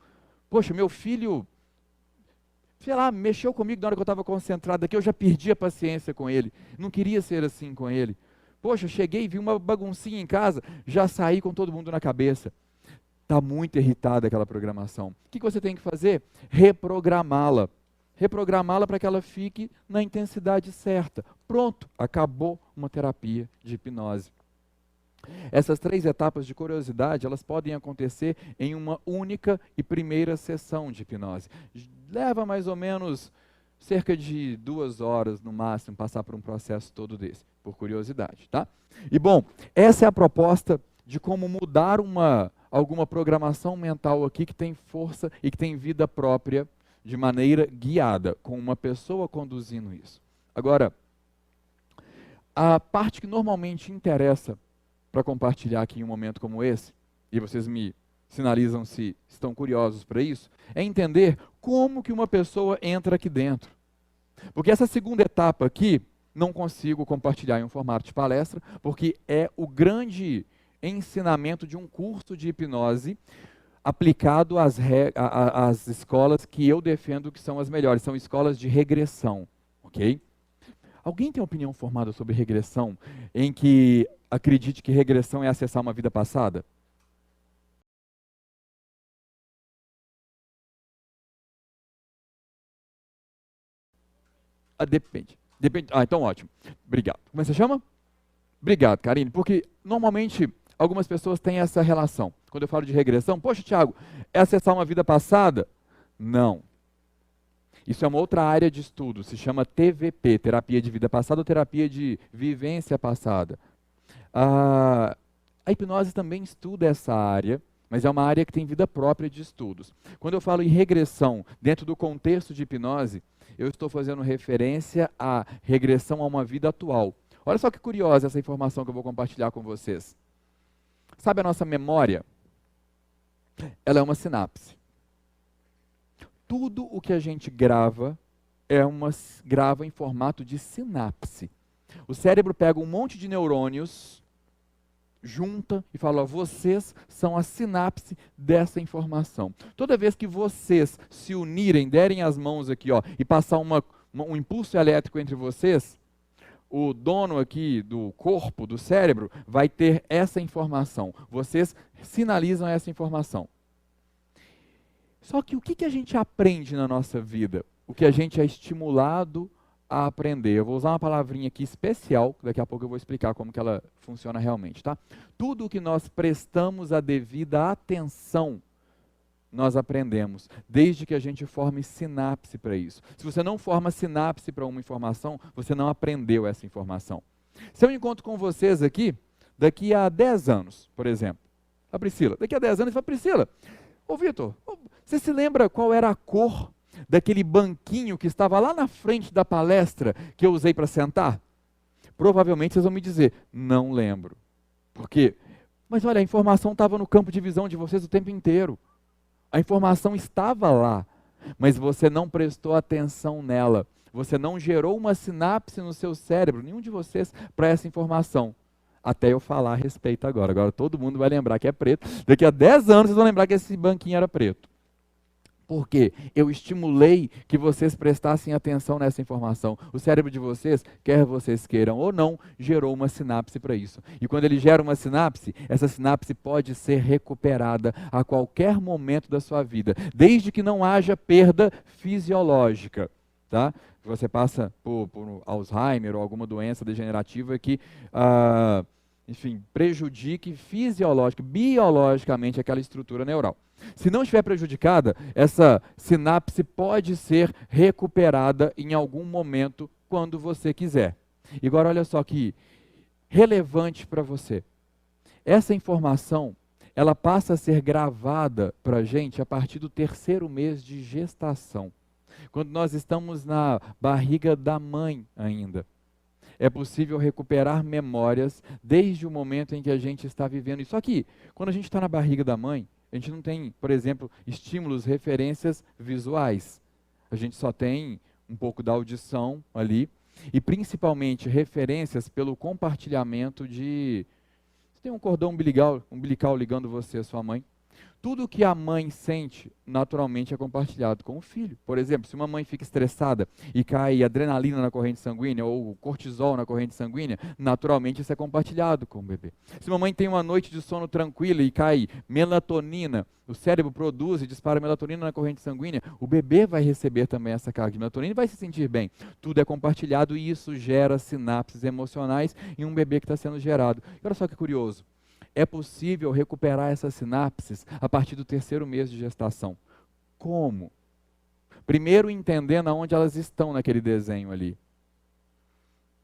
Poxa, meu filho, sei lá, mexeu comigo na hora que eu estava concentrado aqui, eu já perdi a paciência com ele, não queria ser assim com ele. Poxa, cheguei e vi uma baguncinha em casa, já saí com todo mundo na cabeça. Está muito irritada aquela programação. O que você tem que fazer? Reprogramá-la. Reprogramá-la para que ela fique na intensidade certa. Pronto, acabou uma terapia de hipnose. Essas 3 etapas de curiosidade, elas podem acontecer em uma única e primeira sessão de hipnose. Leva mais ou menos cerca de 2 horas no máximo passar por um processo todo desse, por curiosidade, tá? E bom, essa é a proposta de como mudar alguma programação mental aqui que tem força e que tem vida própria de maneira guiada, com uma pessoa conduzindo isso. Agora, a parte que normalmente interessa para compartilhar aqui em um momento como esse, e vocês me sinalizam se estão curiosos para isso, é entender como que uma pessoa entra aqui dentro. Porque essa segunda etapa aqui, não consigo compartilhar em um formato de palestra, porque é o grande ensinamento de um curso de hipnose aplicado às escolas que eu defendo que são as melhores, são escolas de regressão, ok? Alguém tem opinião formada sobre regressão, em que acredite que regressão é acessar uma vida passada? Depende. Depende. Então ótimo. Obrigado. Como é que você chama? Obrigado, Karine, porque normalmente algumas pessoas têm essa relação. Quando eu falo de regressão, poxa, Thiago, é acessar uma vida passada? Não. Isso é uma outra área de estudo, se chama TVP, terapia de vida passada ou terapia de vivência passada. A hipnose também estuda essa área, mas é uma área que tem vida própria de estudos. Quando eu falo em regressão, dentro do contexto de hipnose, eu estou fazendo referência à regressão a uma vida atual. Olha só que curiosa essa informação que eu vou compartilhar com vocês. Sabe a nossa memória? Ela é uma sinapse. Tudo o que a gente grava grava em formato de sinapse. O cérebro pega um monte de neurônios, junta e fala, ó, vocês são a sinapse dessa informação. Toda vez que vocês se unirem, derem as mãos aqui, ó, e passar um impulso elétrico entre vocês, o dono aqui do corpo, do cérebro, vai ter essa informação. Vocês sinalizam essa informação. Só que o que a gente aprende na nossa vida? O que a gente é estimulado a aprender. Eu vou usar uma palavrinha aqui especial, daqui a pouco eu vou explicar como que ela funciona realmente, tá? Tudo o que nós prestamos a devida atenção, nós aprendemos, desde que a gente forme sinapse para isso. Se você não forma sinapse para uma informação, você não aprendeu essa informação. Se eu encontro com vocês aqui, daqui a 10 anos, por exemplo, a Priscila, daqui a 10 anos, eu falo, Priscila, ô Vitor, você se lembra qual era a cor daquele banquinho que estava lá na frente da palestra que eu usei para sentar? Provavelmente vocês vão me dizer, não lembro. Por quê? Mas olha, a informação estava no campo de visão de vocês o tempo inteiro. A informação estava lá, mas você não prestou atenção nela. Você não gerou uma sinapse no seu cérebro, nenhum de vocês, para essa informação. Até eu falar a respeito agora. Agora todo mundo vai lembrar que é preto. Daqui a 10 anos vocês vão lembrar que esse banquinho era preto. Por quê? Eu estimulei que vocês prestassem atenção nessa informação. O cérebro de vocês, quer vocês queiram ou não, gerou uma sinapse para isso. E quando ele gera uma sinapse, essa sinapse pode ser recuperada a qualquer momento da sua vida, desde que não haja perda fisiológica. Tá? Você passa por Alzheimer ou alguma doença degenerativa que, enfim, prejudique biologicamente aquela estrutura neural. Se não estiver prejudicada, essa sinapse pode ser recuperada em algum momento, quando você quiser. E agora olha só que relevante para você. Essa informação, ela passa a ser gravada para a gente a partir do 3º mês de gestação. Quando nós estamos na barriga da mãe ainda. É possível recuperar memórias desde o momento em que a gente está vivendo isso. Só que, quando a gente está na barriga da mãe, a gente não tem, por exemplo, estímulos, referências visuais. A gente só tem um pouco da audição ali e principalmente referências pelo compartilhamento de... Você tem um cordão umbilical ligando você à sua mãe. Tudo que a mãe sente, naturalmente, é compartilhado com o filho. Por exemplo, se uma mãe fica estressada e cai adrenalina na corrente sanguínea ou cortisol na corrente sanguínea, naturalmente isso é compartilhado com o bebê. Se uma mãe tem uma noite de sono tranquila e cai melatonina, o cérebro produz e dispara melatonina na corrente sanguínea, o bebê vai receber também essa carga de melatonina e vai se sentir bem. Tudo é compartilhado e isso gera sinapses emocionais em um bebê que está sendo gerado. E olha só que curioso. É possível recuperar essas sinapses a partir do terceiro mês de gestação. Como? Primeiro entendendo aonde elas estão naquele desenho ali.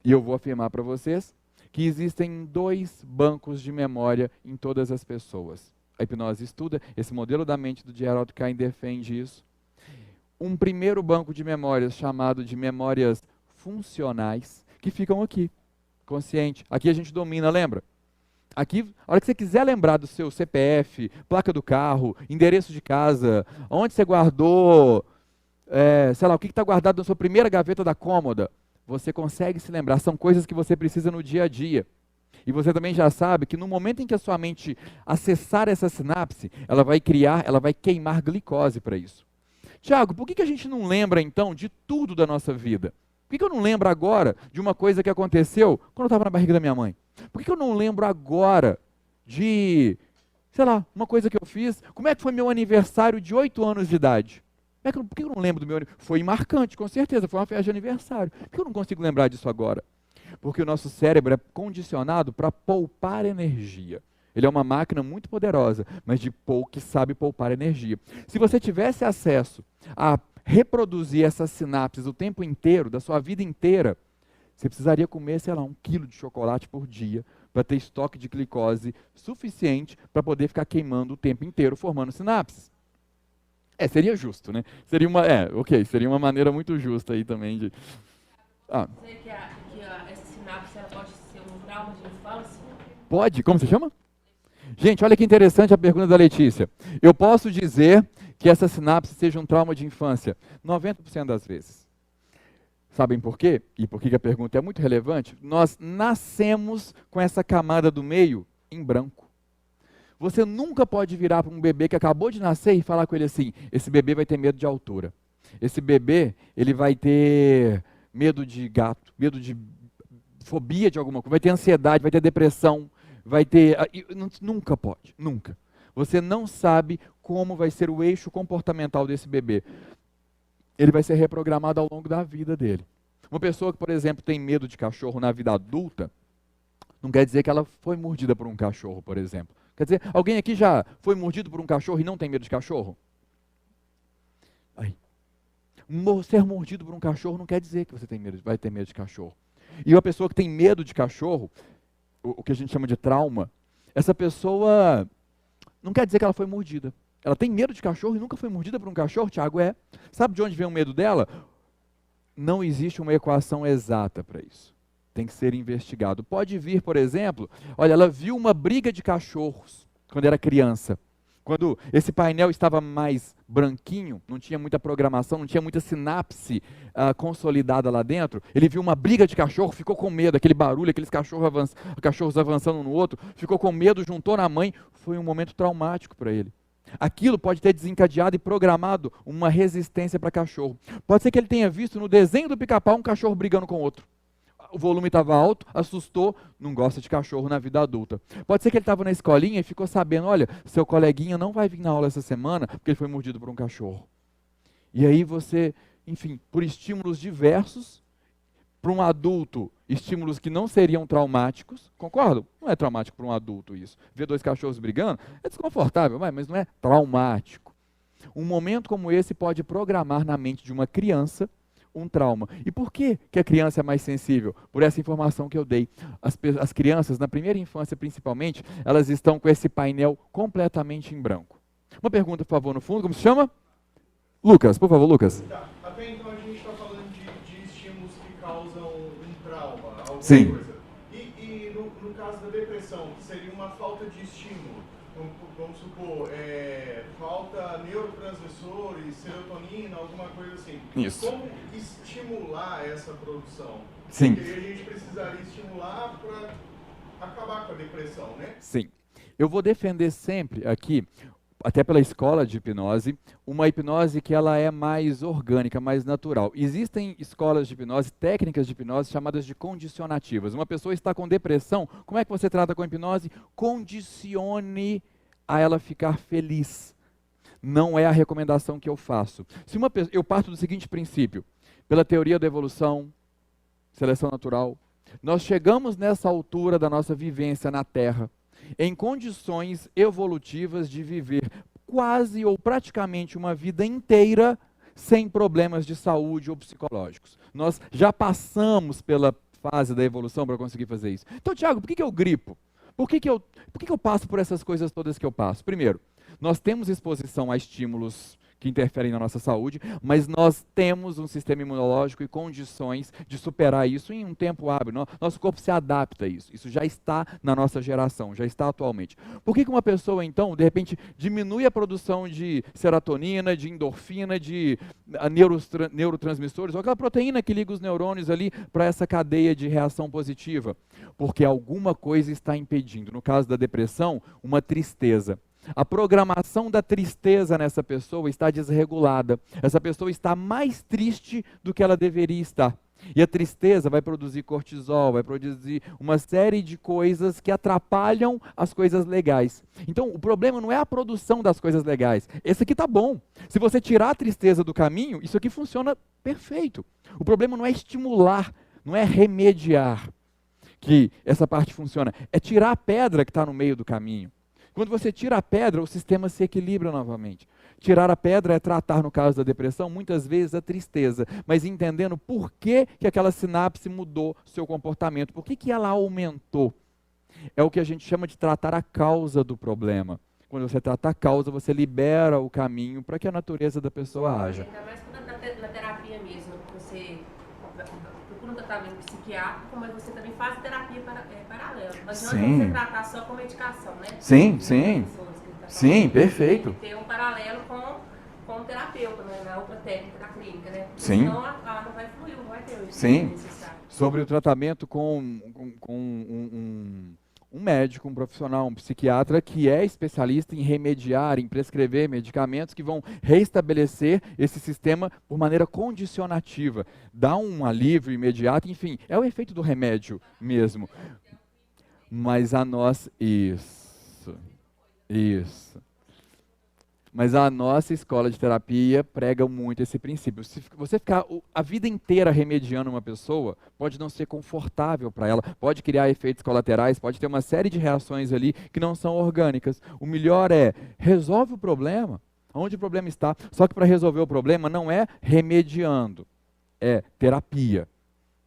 E eu vou afirmar para vocês que existem 2 bancos de memória em todas as pessoas. A hipnose estuda, esse modelo da mente do Gerald Cain defende isso. Um primeiro banco de memórias chamado de memórias funcionais, que ficam aqui, consciente. Aqui a gente domina, lembra? Aqui, a hora que você quiser lembrar do seu CPF, placa do carro, endereço de casa, onde você guardou, sei lá, o que está guardado na sua primeira gaveta da cômoda, você consegue se lembrar. São coisas que você precisa no dia a dia. E você também já sabe que no momento em que a sua mente acessar essa sinapse, ela vai queimar glicose para isso. Tiago, por que a gente não lembra então de tudo da nossa vida? Por que eu não lembro agora de uma coisa que aconteceu quando eu estava na barriga da minha mãe? Por que eu não lembro agora de, sei lá, uma coisa que eu fiz? Como é que foi meu aniversário de 8 anos de idade? Por que eu não lembro do meu aniversário? Foi marcante, com certeza, foi uma festa de aniversário. Por que eu não consigo lembrar disso agora? Porque o nosso cérebro é condicionado para poupar energia. Ele é uma máquina muito poderosa, mas que sabe poupar energia. Se você tivesse acesso a reproduzir essas sinapses o tempo inteiro, da sua vida inteira, você precisaria comer, sei lá, 1 quilo de chocolate por dia para ter estoque de glicose suficiente para poder ficar queimando o tempo inteiro, formando sinapses. Seria justo, né? Seria uma maneira muito justa aí também de... Você que essa sinapse ela pode ser um trauma de infância? Pode? Como se chama? Gente, olha que interessante a pergunta da Letícia. Eu posso dizer que essa sinapse seja um trauma de infância 90% das vezes. Sabem por quê? E por que a pergunta é muito relevante? Nós nascemos com essa camada do meio em branco. Você nunca pode virar para um bebê que acabou de nascer e falar com ele assim, esse bebê vai ter medo de altura. Esse bebê, ele vai ter medo de gato, medo de fobia de alguma coisa, vai ter ansiedade, vai ter depressão, vai ter... Nunca pode, nunca. Você não sabe como vai ser o eixo comportamental desse bebê. Ele vai ser reprogramado ao longo da vida dele. Uma pessoa que, por exemplo, tem medo de cachorro na vida adulta, não quer dizer que ela foi mordida por um cachorro, por exemplo. Quer dizer, alguém aqui já foi mordido por um cachorro e não tem medo de cachorro? Aí. Ser mordido por um cachorro não quer dizer que você vai ter medo de cachorro. E uma pessoa que tem medo de cachorro, o que a gente chama de trauma, essa pessoa não quer dizer que ela foi mordida. Ela tem medo de cachorro e nunca foi mordida por um cachorro, Tiago, Sabe de onde vem o medo dela? Não existe uma equação exata para isso. Tem que ser investigado. Pode vir, por exemplo, olha, ela viu uma briga de cachorros quando era criança. Quando esse painel estava mais branquinho, não tinha muita programação, não tinha muita sinapse consolidada lá dentro, ele viu uma briga de cachorro, ficou com medo, aquele barulho, aqueles cachorros avançando um no outro, ficou com medo, juntou na mãe, foi um momento traumático para ele. Aquilo pode ter desencadeado e programado uma resistência para cachorro. Pode ser que ele tenha visto no desenho do Pica-Pau um cachorro brigando com outro. O volume estava alto, assustou, não gosta de cachorro na vida adulta. Pode ser que ele estava na escolinha e ficou sabendo, olha, seu coleguinha não vai vir na aula essa semana porque ele foi mordido por um cachorro. E aí você, enfim, por estímulos diversos, para um adulto, estímulos que não seriam traumáticos, concordam? Não é traumático para um adulto isso. Ver 2 cachorros brigando é desconfortável, mas não é traumático. Um momento como esse pode programar na mente de uma criança um trauma. E por que a criança é mais sensível? Por essa informação que eu dei. As crianças, na primeira infância principalmente, elas estão com esse painel completamente em branco. Uma pergunta, por favor, no fundo, como se chama? Lucas, por favor, Lucas. Tá. Até então a gente está falando de estímulos que causam um trauma, alguma Sim. coisa. E no caso da depressão, seria uma falta de estímulo. Vamos supor, falta neurotransmissores, serotonina, alguma coisa assim. Isso. Como estimular essa produção? Sim. Porque a gente precisaria estimular para acabar com a depressão, né? Sim. Eu vou defender sempre aqui, até pela escola de hipnose, uma hipnose que ela é mais orgânica, mais natural. Existem escolas de hipnose, técnicas de hipnose chamadas de condicionativas. Uma pessoa está com depressão, como é que você trata com hipnose? Condicione a ela ficar feliz. Não é a recomendação que eu faço. Eu parto do seguinte princípio, pela teoria da evolução, seleção natural, nós chegamos nessa altura da nossa vivência na Terra, em condições evolutivas de viver quase ou praticamente uma vida inteira sem problemas de saúde ou psicológicos. Nós já passamos pela fase da evolução para conseguir fazer isso. Então, Tiago, por que eu gripo? Por que eu passo por essas coisas todas que eu passo? Primeiro, nós temos exposição a estímulos que interferem na nossa saúde, mas nós temos um sistema imunológico e condições de superar isso em um tempo hábil. Nosso corpo se adapta a isso. Isso já está na nossa geração, já está atualmente. Por que uma pessoa, então, de repente, diminui a produção de serotonina, de endorfina, de neurotransmissores, ou aquela proteína que liga os neurônios ali para essa cadeia de reação positiva? Porque alguma coisa está impedindo. No caso da depressão, uma tristeza. A programação da tristeza nessa pessoa está desregulada. Essa pessoa está mais triste do que ela deveria estar. E a tristeza vai produzir cortisol, vai produzir uma série de coisas que atrapalham as coisas legais. Então, o problema não é a produção das coisas legais. Esse aqui está bom. Se você tirar a tristeza do caminho, isso aqui funciona perfeito. O problema não é estimular, não é remediar que essa parte funciona. É tirar a pedra que está no meio do caminho. Quando você tira a pedra, o sistema se equilibra novamente. Tirar a pedra é tratar, no caso da depressão, muitas vezes a tristeza, mas entendendo por que aquela sinapse mudou seu comportamento, por que ela aumentou. É o que a gente chama de tratar a causa do problema. Quando você trata a causa, você libera o caminho para que a natureza da pessoa haja. Ainda mais na terapia mesmo, você procura um tratamento psiquiátrico, mas você também faz terapia paralela. Mas não é você tratar só com medicação, né? Sim. Sim, perfeito. Tem que ter um paralelo com o terapeuta, né? Na outra técnica da clínica, né? Sim. Senão não vai fluir, não vai ter o Sim. necessário. Sobre o tratamento com um médico, um profissional, um psiquiatra que é especialista em remediar, em prescrever medicamentos que vão restabelecer esse sistema por maneira condicionativa, dá um alívio imediato, enfim, é o efeito do remédio mesmo. Mas a nós, isso. Mas a nossa escola de terapia prega muito esse princípio. Se você ficar a vida inteira remediando uma pessoa, pode não ser confortável para ela, pode criar efeitos colaterais, pode ter uma série de reações ali que não são orgânicas. O melhor é, resolve o problema, onde o problema está. Só que para resolver o problema não é remediando, é terapia.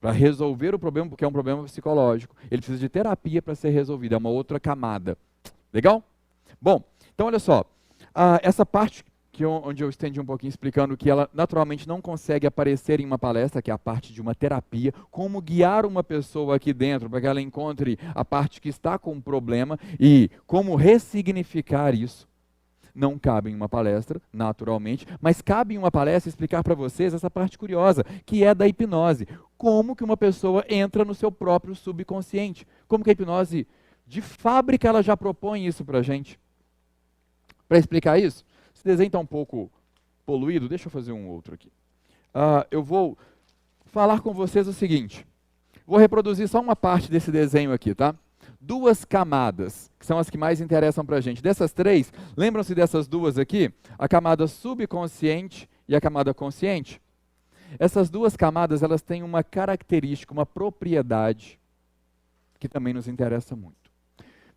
Para resolver o problema, porque é um problema psicológico, ele precisa de terapia para ser resolvido, é uma outra camada. Legal? Bom, então olha só. Essa parte onde eu estendi um pouquinho explicando que ela naturalmente não consegue aparecer em uma palestra, que é a parte de uma terapia, como guiar uma pessoa aqui dentro para que ela encontre a parte que está com um problema e como ressignificar isso. Não cabe em uma palestra, naturalmente, mas cabe em uma palestra explicar para vocês essa parte curiosa, que é da hipnose. Como que uma pessoa entra no seu próprio subconsciente. Como que a hipnose, de fábrica, ela já propõe isso para a gente. Para explicar isso, esse desenho está um pouco poluído, deixa eu fazer um outro aqui. Eu vou falar com vocês o seguinte, vou reproduzir só uma parte desse desenho aqui, tá? 2 camadas, que são as que mais interessam para a gente. Dessas 3, lembram-se dessas 2 aqui? A camada subconsciente e a camada consciente? Essas 2 camadas, elas têm uma característica, uma propriedade, que também nos interessa muito.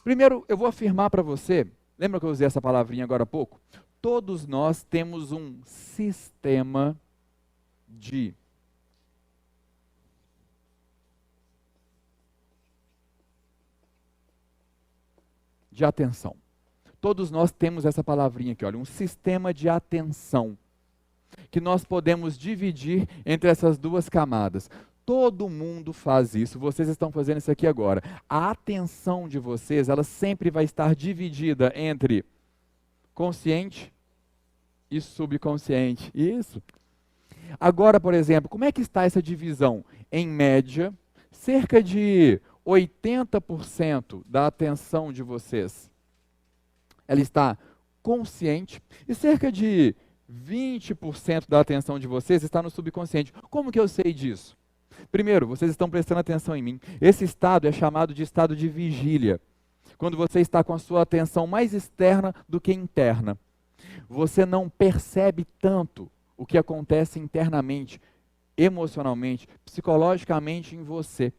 Primeiro, eu vou afirmar para você, lembra que eu usei essa palavrinha agora há pouco? Todos nós temos um sistema de atenção. Todos nós temos essa palavrinha aqui, olha, um sistema de atenção, que nós podemos dividir entre essas 2 camadas. Todo mundo faz isso, vocês estão fazendo isso aqui agora. A atenção de vocês, ela sempre vai estar dividida entre consciente e subconsciente. Isso. Agora, por exemplo, como é que está essa divisão? Em média, cerca de 80% da atenção de vocês, ela está consciente e cerca de 20% da atenção de vocês está no subconsciente. Como que eu sei disso? Primeiro, vocês estão prestando atenção em mim. Esse estado é chamado de estado de vigília. Quando você está com a sua atenção mais externa do que interna. Você não percebe tanto o que acontece internamente, emocionalmente, psicologicamente em você.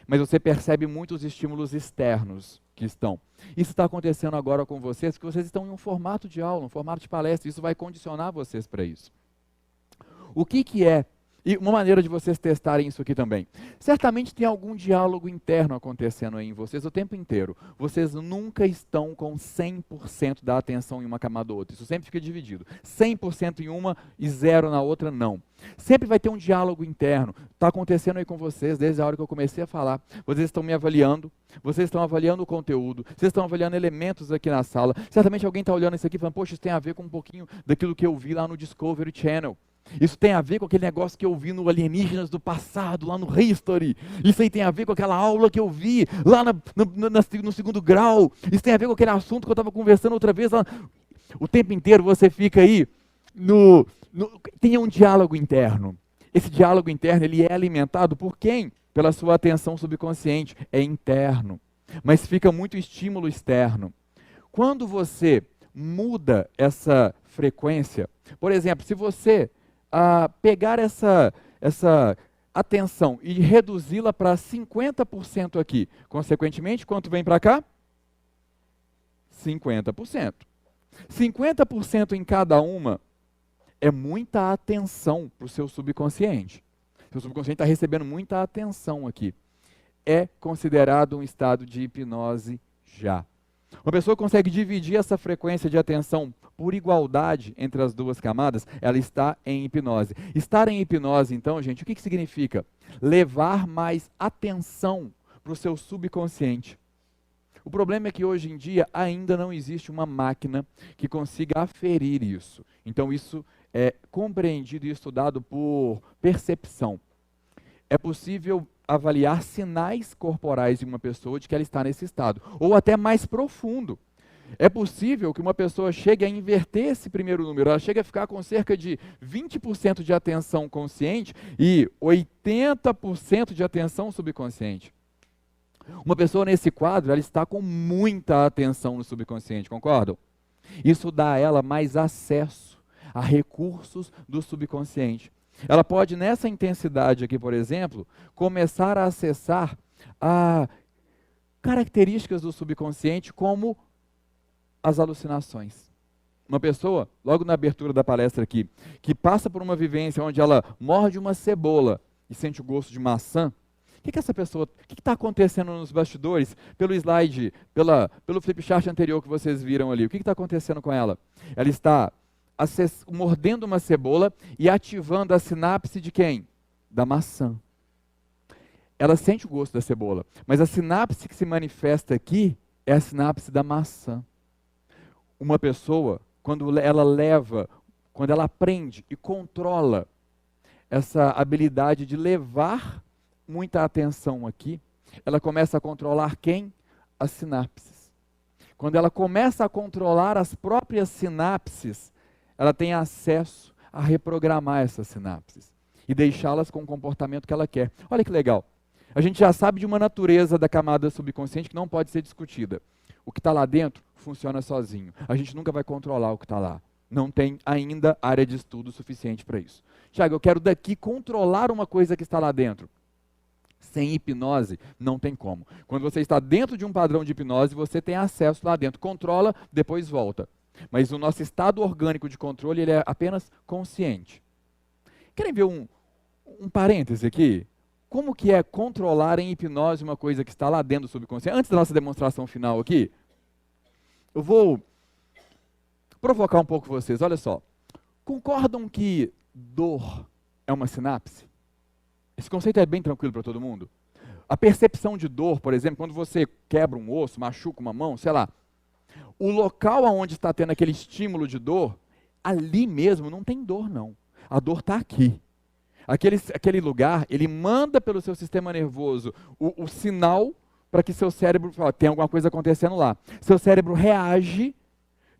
mas você percebe muitos estímulos externos que estão. Isso está acontecendo agora com vocês, porque vocês estão em um formato de aula, um formato de palestra, isso vai condicionar vocês para isso. O que é? E uma maneira de vocês testarem isso aqui também. Certamente tem algum diálogo interno acontecendo aí em vocês o tempo inteiro. Vocês nunca estão com 100% da atenção em uma camada ou outra. Isso sempre fica dividido. 100% em uma e 0 na outra, não. Sempre vai ter um diálogo interno. Está acontecendo aí com vocês desde a hora que eu comecei a falar. Vocês estão me avaliando, vocês estão avaliando o conteúdo, vocês estão avaliando elementos aqui na sala. Certamente alguém está olhando isso aqui e falando, poxa, isso tem a ver com um pouquinho daquilo que eu vi lá no Discovery Channel. Isso tem a ver com aquele negócio que eu vi no Alienígenas do passado, lá no History. Isso aí tem a ver com aquela aula que eu vi lá no segundo grau. Isso tem a ver com aquele assunto que eu estava conversando outra vez. Lá. O tempo inteiro você fica aí tem um diálogo interno. Esse diálogo interno ele é alimentado por quem? Pela sua atenção subconsciente. É interno. Mas fica muito estímulo externo. Quando você muda essa frequência, por exemplo, se você pegar essa atenção e reduzi-la para 50% aqui, consequentemente, quanto vem para cá? 50%. 50% em cada uma é muita atenção para o seu subconsciente. Seu subconsciente está recebendo muita atenção aqui. É considerado um estado de hipnose já. Uma pessoa consegue dividir essa frequência de atenção por igualdade entre as duas camadas, ela está em hipnose. Estar em hipnose, então, gente, o que significa? Levar mais atenção para o seu subconsciente. O problema é que hoje em dia ainda não existe uma máquina que consiga aferir isso. Então isso é compreendido e estudado por percepção. É possível avaliar sinais corporais de uma pessoa de que ela está nesse estado, ou até mais profundo. É possível que uma pessoa chegue a inverter esse primeiro número, ela chega a ficar com cerca de 20% de atenção consciente e 80% de atenção subconsciente. Uma pessoa nesse quadro, ela está com muita atenção no subconsciente, concordam? Isso dá a ela mais acesso a recursos do subconsciente. Ela pode, nessa intensidade aqui, por exemplo, começar a acessar características do subconsciente como as alucinações. Uma pessoa, logo na abertura da palestra aqui, que passa por uma vivência onde ela morde uma cebola e sente o gosto de maçã, o que essa pessoa, o que está acontecendo nos bastidores, pelo slide, pelo flip chart anterior que vocês viram ali, o que está acontecendo com ela? Ela está mordendo uma cebola e ativando a sinapse de quem? Da maçã. Ela sente o gosto da cebola, mas a sinapse que se manifesta aqui é a sinapse da maçã. Uma pessoa, quando ela aprende e controla essa habilidade de levar muita atenção aqui, ela começa a controlar quem? As sinapses. Quando ela começa a controlar as próprias sinapses, ela tem acesso a reprogramar essas sinapses e deixá-las com o comportamento que ela quer. Olha que legal. A gente já sabe de uma natureza da camada subconsciente que não pode ser discutida. O que está lá dentro funciona sozinho. A gente nunca vai controlar o que está lá. Não tem ainda área de estudo suficiente para isso. Tiago, eu quero daqui controlar uma coisa que está lá dentro. Sem hipnose, não tem como. Quando você está dentro de um padrão de hipnose, você tem acesso lá dentro. Controla, depois volta. Mas o nosso estado orgânico de controle ele é apenas consciente. Querem ver um parêntese aqui? Como que é controlar em hipnose uma coisa que está lá dentro do subconsciente? Antes da nossa demonstração final aqui, eu vou provocar um pouco vocês. Olha só, concordam que dor é uma sinapse? Esse conceito é bem tranquilo para todo mundo? A percepção de dor, por exemplo, quando você quebra um osso, machuca uma mão, sei lá, o local onde está tendo aquele estímulo de dor, ali mesmo não tem dor não. A dor está aqui. Aquele lugar, ele manda pelo seu sistema nervoso o sinal para que seu cérebro fala, tem alguma coisa acontecendo lá. Seu cérebro reage,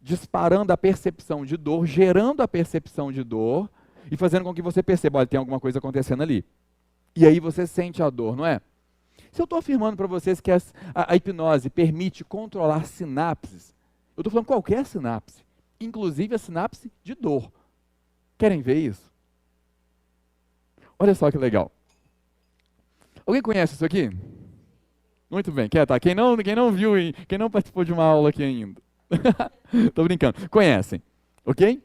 disparando a percepção de dor, gerando a percepção de dor e fazendo com que você perceba, olha, tem alguma coisa acontecendo ali. E aí você sente a dor, não é? Se eu estou afirmando para vocês que a hipnose permite controlar sinapses, eu estou falando qualquer sinapse, inclusive a sinapse de dor. Querem ver isso? Olha só que legal. Alguém conhece isso aqui? Muito bem, quer, tá? Quem não viu, quem não participou de uma aula aqui ainda? Tô brincando. Conhecem, ok?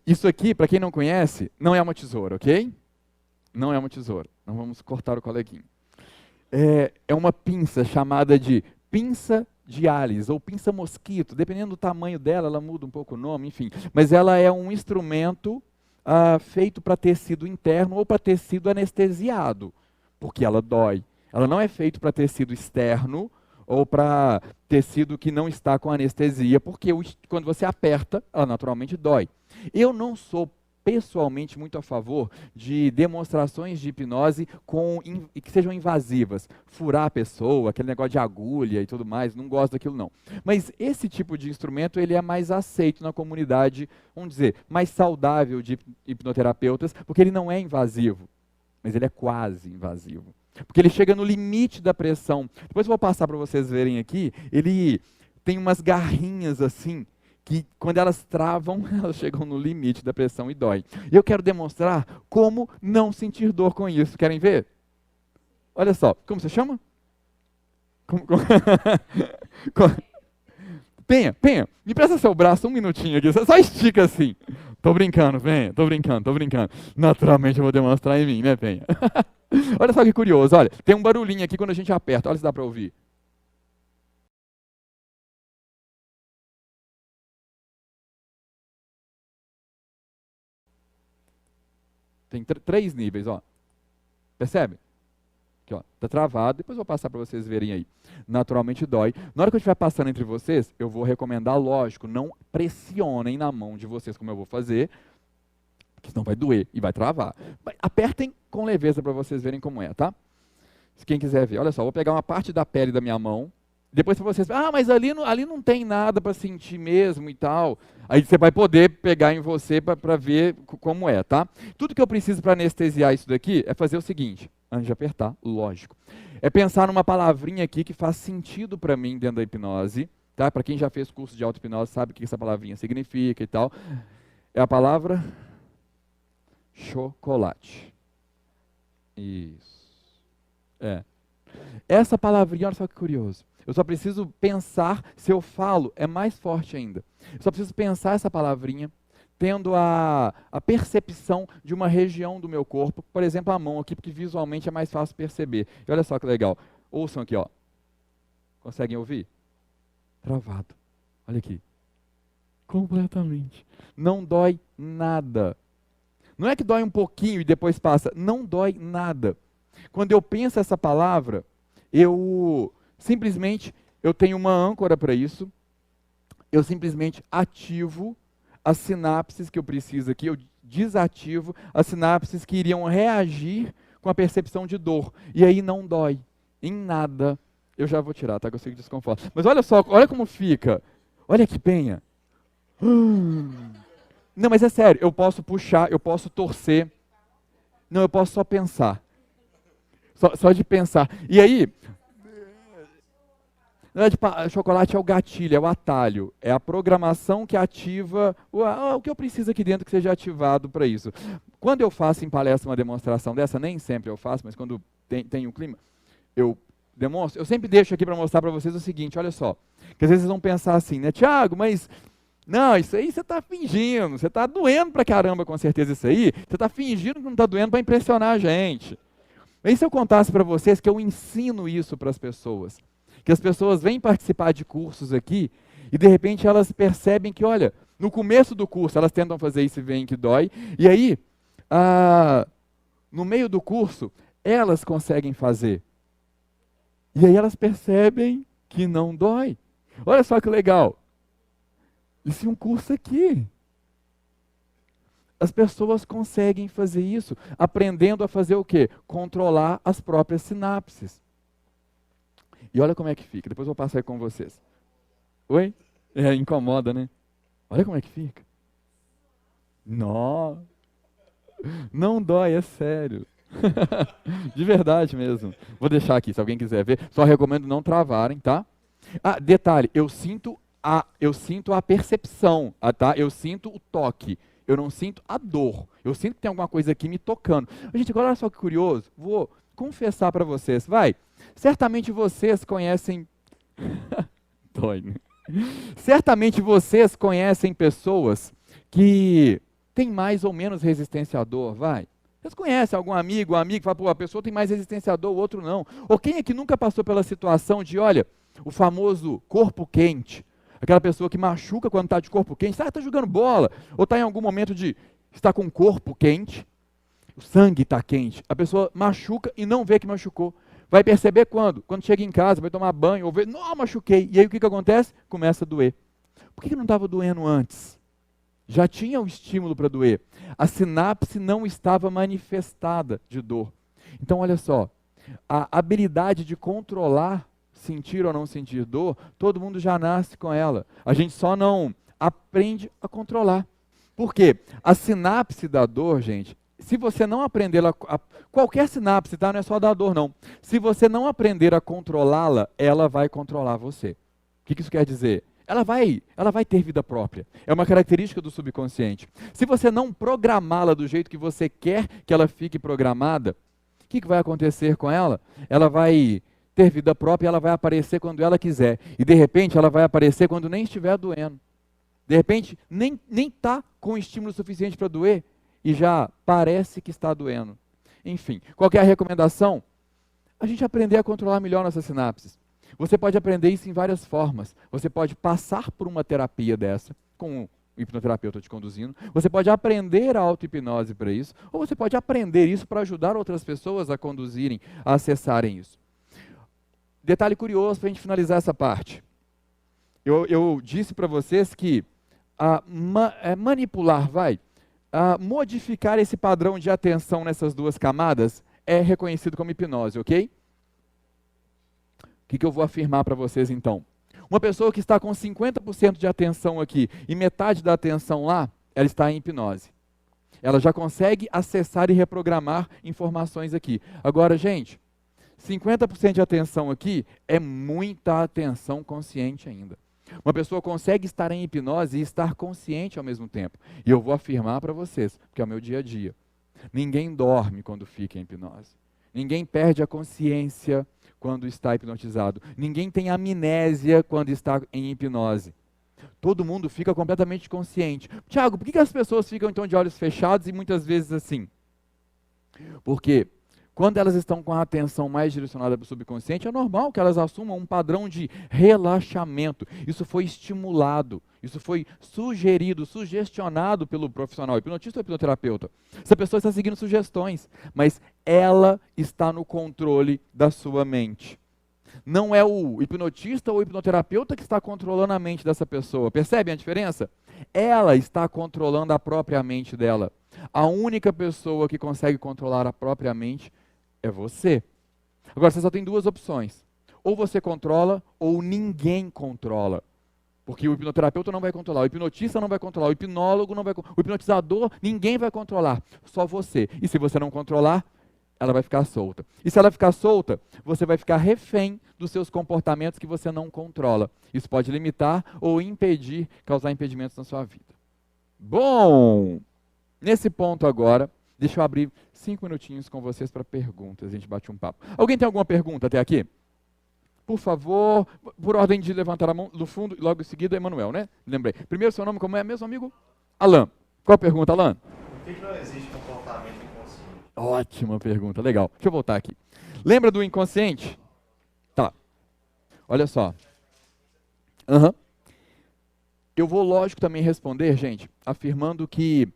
Isso aqui, para quem não conhece, não é uma tesoura, ok? Não é uma tesoura. Não vamos cortar o coleguinho. É uma pinça chamada de pinça de Alice ou pinça mosquito. Dependendo do tamanho dela, ela muda um pouco o nome, enfim. Mas ela é um instrumento feito para tecido interno ou para tecido anestesiado, porque ela dói. Ela não é feita para tecido externo ou para tecido que não está com anestesia, porque quando você aperta, ela naturalmente dói. Eu não sou pessoalmente muito a favor de demonstrações de hipnose que sejam invasivas. Furar a pessoa, aquele negócio de agulha e tudo mais, não gosto daquilo não. Mas esse tipo de instrumento, ele é mais aceito na comunidade, vamos dizer, mais saudável de hipnoterapeutas, porque ele não é invasivo, mas ele é quase invasivo. Porque ele chega no limite da pressão. Depois eu vou passar para vocês verem aqui, ele tem umas garrinhas assim, que quando elas travam, elas chegam no limite da pressão e dói. E eu quero demonstrar como não sentir dor com isso. Querem ver? Olha só, como você chama? Penha, me presta seu braço um minutinho aqui, só estica assim. Tô brincando, Penha, tô brincando. Naturalmente eu vou demonstrar em mim, né, Penha? Olha só que curioso, olha, tem um barulhinho aqui quando a gente aperta, olha se dá para ouvir. Tem 3 níveis, ó. Percebe? Aqui, ó, tá travado, depois eu vou passar para vocês verem aí. Naturalmente dói. Na hora que eu estiver passando entre vocês, eu vou recomendar, lógico, não pressionem na mão de vocês como eu vou fazer, porque senão vai doer e vai travar. Apertem com leveza para vocês verem como é, tá? Se quem quiser ver, olha só, vou pegar uma parte da pele da minha mão, depois para vocês, mas ali não tem nada para sentir mesmo e tal. Aí você vai poder pegar em você para ver como é, tá? Tudo que eu preciso para anestesiar isso daqui é fazer o seguinte, antes de apertar, lógico, é pensar numa palavrinha aqui que faz sentido para mim dentro da hipnose, tá? Para quem já fez curso de auto-hipnose sabe o que essa palavrinha significa e tal. É a palavra chocolate. Isso. Essa palavrinha, olha só que curioso. Eu só preciso pensar, se eu falo, é mais forte ainda. Eu só preciso pensar essa palavrinha, tendo a percepção de uma região do meu corpo, por exemplo, a mão aqui, porque visualmente é mais fácil perceber. E olha só que legal. Ouçam aqui, ó. Conseguem ouvir? Travado. Olha aqui. Completamente. Não dói nada. Não é que dói um pouquinho e depois passa. Não dói nada. Quando eu penso essa palavra, eu tenho uma âncora para isso, eu simplesmente ativo as sinapses que eu preciso aqui, eu desativo as sinapses que iriam reagir com a percepção de dor. E aí não dói em nada. Eu já vou tirar, tá? Que eu sei que desconforto. Mas olha só, olha como fica. Olha que penha. Não, mas é sério, eu posso puxar, eu posso torcer. Não, eu posso só pensar. Só de pensar. E aí, chocolate é o gatilho, é o atalho, é a programação que ativa o que eu preciso aqui dentro que seja ativado para isso. Quando eu faço em palestra uma demonstração dessa, nem sempre eu faço, mas quando tem um clima, eu demonstro, eu sempre deixo aqui para mostrar para vocês o seguinte, olha só, que às vezes vocês vão pensar assim, né, Tiago, mas não, isso aí você está fingindo, você está doendo pra caramba com certeza isso aí, você está fingindo que não está doendo para impressionar a gente. Mas e se eu contasse para vocês que eu ensino isso para as pessoas? Que as pessoas vêm participar de cursos aqui e de repente elas percebem que, olha, no começo do curso elas tentam fazer isso e veem que dói, e aí, no meio do curso, elas conseguem fazer. E aí elas percebem que não dói. Olha só que legal. Isso é um curso aqui. As pessoas conseguem fazer isso, aprendendo a fazer o quê? Controlar as próprias sinapses. E olha como é que fica, depois eu vou passar aí com vocês. Oi? Incomoda, né? Olha como é que fica. Não dói, é sério. De verdade mesmo. Vou deixar aqui, se alguém quiser ver. Só recomendo não travarem, tá? Detalhe, eu sinto a percepção, tá? Eu sinto o toque. Eu não sinto a dor. Eu sinto que tem alguma coisa aqui me tocando. Gente, agora olha só que curioso. Vou confessar para vocês. Certamente vocês conhecem... Dói, né? Certamente vocês conhecem pessoas que têm mais ou menos resistência à dor, vai? Vocês conhecem algum amigo, que fala, pô, a pessoa tem mais resistência à dor, o outro não. Ou quem é que nunca passou pela situação de, olha, o famoso corpo quente, aquela pessoa que machuca quando está de corpo quente, está jogando bola, ou está em algum momento de estar com o corpo quente, o sangue está quente, a pessoa machuca e não vê que machucou. Vai perceber quando? Quando chega em casa, vai tomar banho, ou vê, não, machuquei. E aí o que acontece? Começa a doer. Por que não estava doendo antes? Já tinha o estímulo para doer. A sinapse não estava manifestada de dor. Então, olha só, a habilidade de controlar, sentir ou não sentir dor, todo mundo já nasce com ela. A gente só não aprende a controlar. Por quê? A sinapse da dor, gente, se você não aprender qualquer sinapse, tá? Não é só da dor, não. Se você não aprender a controlá-la, ela vai controlar você. O que isso quer dizer? Ela vai ter vida própria. É uma característica do subconsciente. Se você não programá-la do jeito que você quer que ela fique programada, o que vai acontecer com ela? Ela vai ter vida própria, ela vai aparecer quando ela quiser. E de repente ela vai aparecer quando nem estiver doendo. De repente nem está com estímulo suficiente para doer e já parece que está doendo. Enfim, qual que é a recomendação? A gente aprender a controlar melhor nossas sinapses. Você pode aprender isso em várias formas. Você pode passar por uma terapia dessa, com o hipnoterapeuta te conduzindo. Você pode aprender a auto-hipnose para isso, ou você pode aprender isso para ajudar outras pessoas a conduzirem, a acessarem isso. Detalhe curioso para a gente finalizar essa parte. Eu disse para vocês que manipular, modificar esse padrão de atenção nessas duas camadas é reconhecido como hipnose, ok? O que eu vou afirmar para vocês então? Uma pessoa que está com 50% de atenção aqui e metade da atenção lá, ela está em hipnose. Ela já consegue acessar e reprogramar informações aqui. Agora, gente, 50% de atenção aqui é muita atenção consciente ainda. Uma pessoa consegue estar em hipnose e estar consciente ao mesmo tempo. E eu vou afirmar para vocês, porque é o meu dia a dia. Ninguém dorme quando fica em hipnose. Ninguém perde a consciência quando está hipnotizado. Ninguém tem amnésia quando está em hipnose. Todo mundo fica completamente consciente. Tiago, por que as pessoas ficam então de olhos fechados e muitas vezes assim? Porque quando elas estão com a atenção mais direcionada para o subconsciente, é normal que elas assumam um padrão de relaxamento. Isso foi estimulado, isso foi sugerido, sugestionado pelo profissional, hipnotista ou hipnoterapeuta. Essa pessoa está seguindo sugestões, mas ela está no controle da sua mente. Não é o hipnotista ou o hipnoterapeuta que está controlando a mente dessa pessoa. Percebem a diferença? Ela está controlando a própria mente dela. A única pessoa que consegue controlar a própria mente é você. Agora, você só tem duas opções. Ou você controla, ou ninguém controla. Porque o hipnoterapeuta não vai controlar, o hipnotista não vai controlar, o hipnólogo não vai controlar, o hipnotizador, ninguém vai controlar, só você. E se você não controlar, ela vai ficar solta. E se ela ficar solta, você vai ficar refém dos seus comportamentos que você não controla. Isso pode limitar ou impedir, causar impedimentos na sua vida. Bom, nesse ponto agora, deixa eu abrir 5 minutinhos com vocês para perguntas, a gente bate um papo. Alguém tem alguma pergunta até aqui? Por favor, por ordem de levantar a mão do fundo, e logo em seguida, Emanuel, né? Lembrei. Primeiro, seu nome como é mesmo, amigo? Alan. Qual a pergunta, Alan? Por que não existe comportamento inconsciente? Ótima pergunta, legal. Deixa eu voltar aqui. Lembra do inconsciente? Tá. Olha só. Eu vou, lógico, também responder, gente, afirmando que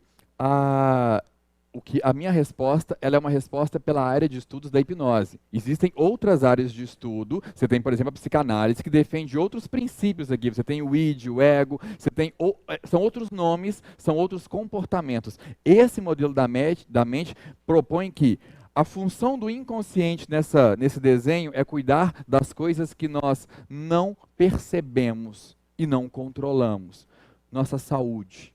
a minha resposta, ela é uma resposta pela área de estudos da hipnose. Existem outras áreas de estudo, você tem, por exemplo, a psicanálise, que defende outros princípios aqui, você tem o id, o ego, são outros nomes, são outros comportamentos. Esse modelo da mente propõe que a função do inconsciente nesse desenho é cuidar das coisas que nós não percebemos e não controlamos. Nossa saúde.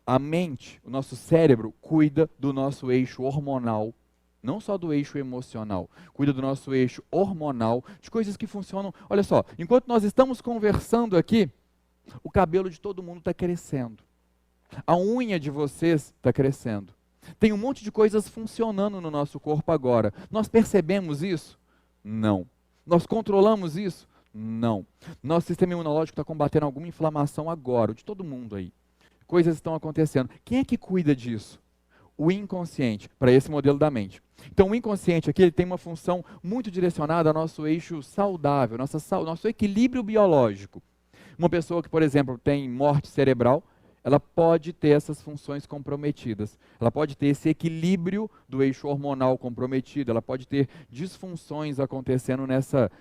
A mente, o nosso cérebro, cuida do nosso eixo hormonal, não só do eixo emocional, cuida do nosso eixo hormonal, de coisas que funcionam. Olha só, enquanto nós estamos conversando aqui, o cabelo de todo mundo está crescendo. A unha de vocês está crescendo. Tem um monte de coisas funcionando no nosso corpo agora. Nós percebemos isso? Não. Nós controlamos isso? Não. Nosso sistema imunológico está combatendo alguma inflamação agora, de todo mundo aí. Coisas estão acontecendo. Quem é que cuida disso? O inconsciente, para esse modelo da mente. Então, o inconsciente aqui ele tem uma função muito direcionada ao nosso eixo saudável, nosso equilíbrio biológico. Uma pessoa que, por exemplo, tem morte cerebral, ela pode ter essas funções comprometidas. Ela pode ter esse equilíbrio do eixo hormonal comprometido, ela pode ter disfunções acontecendo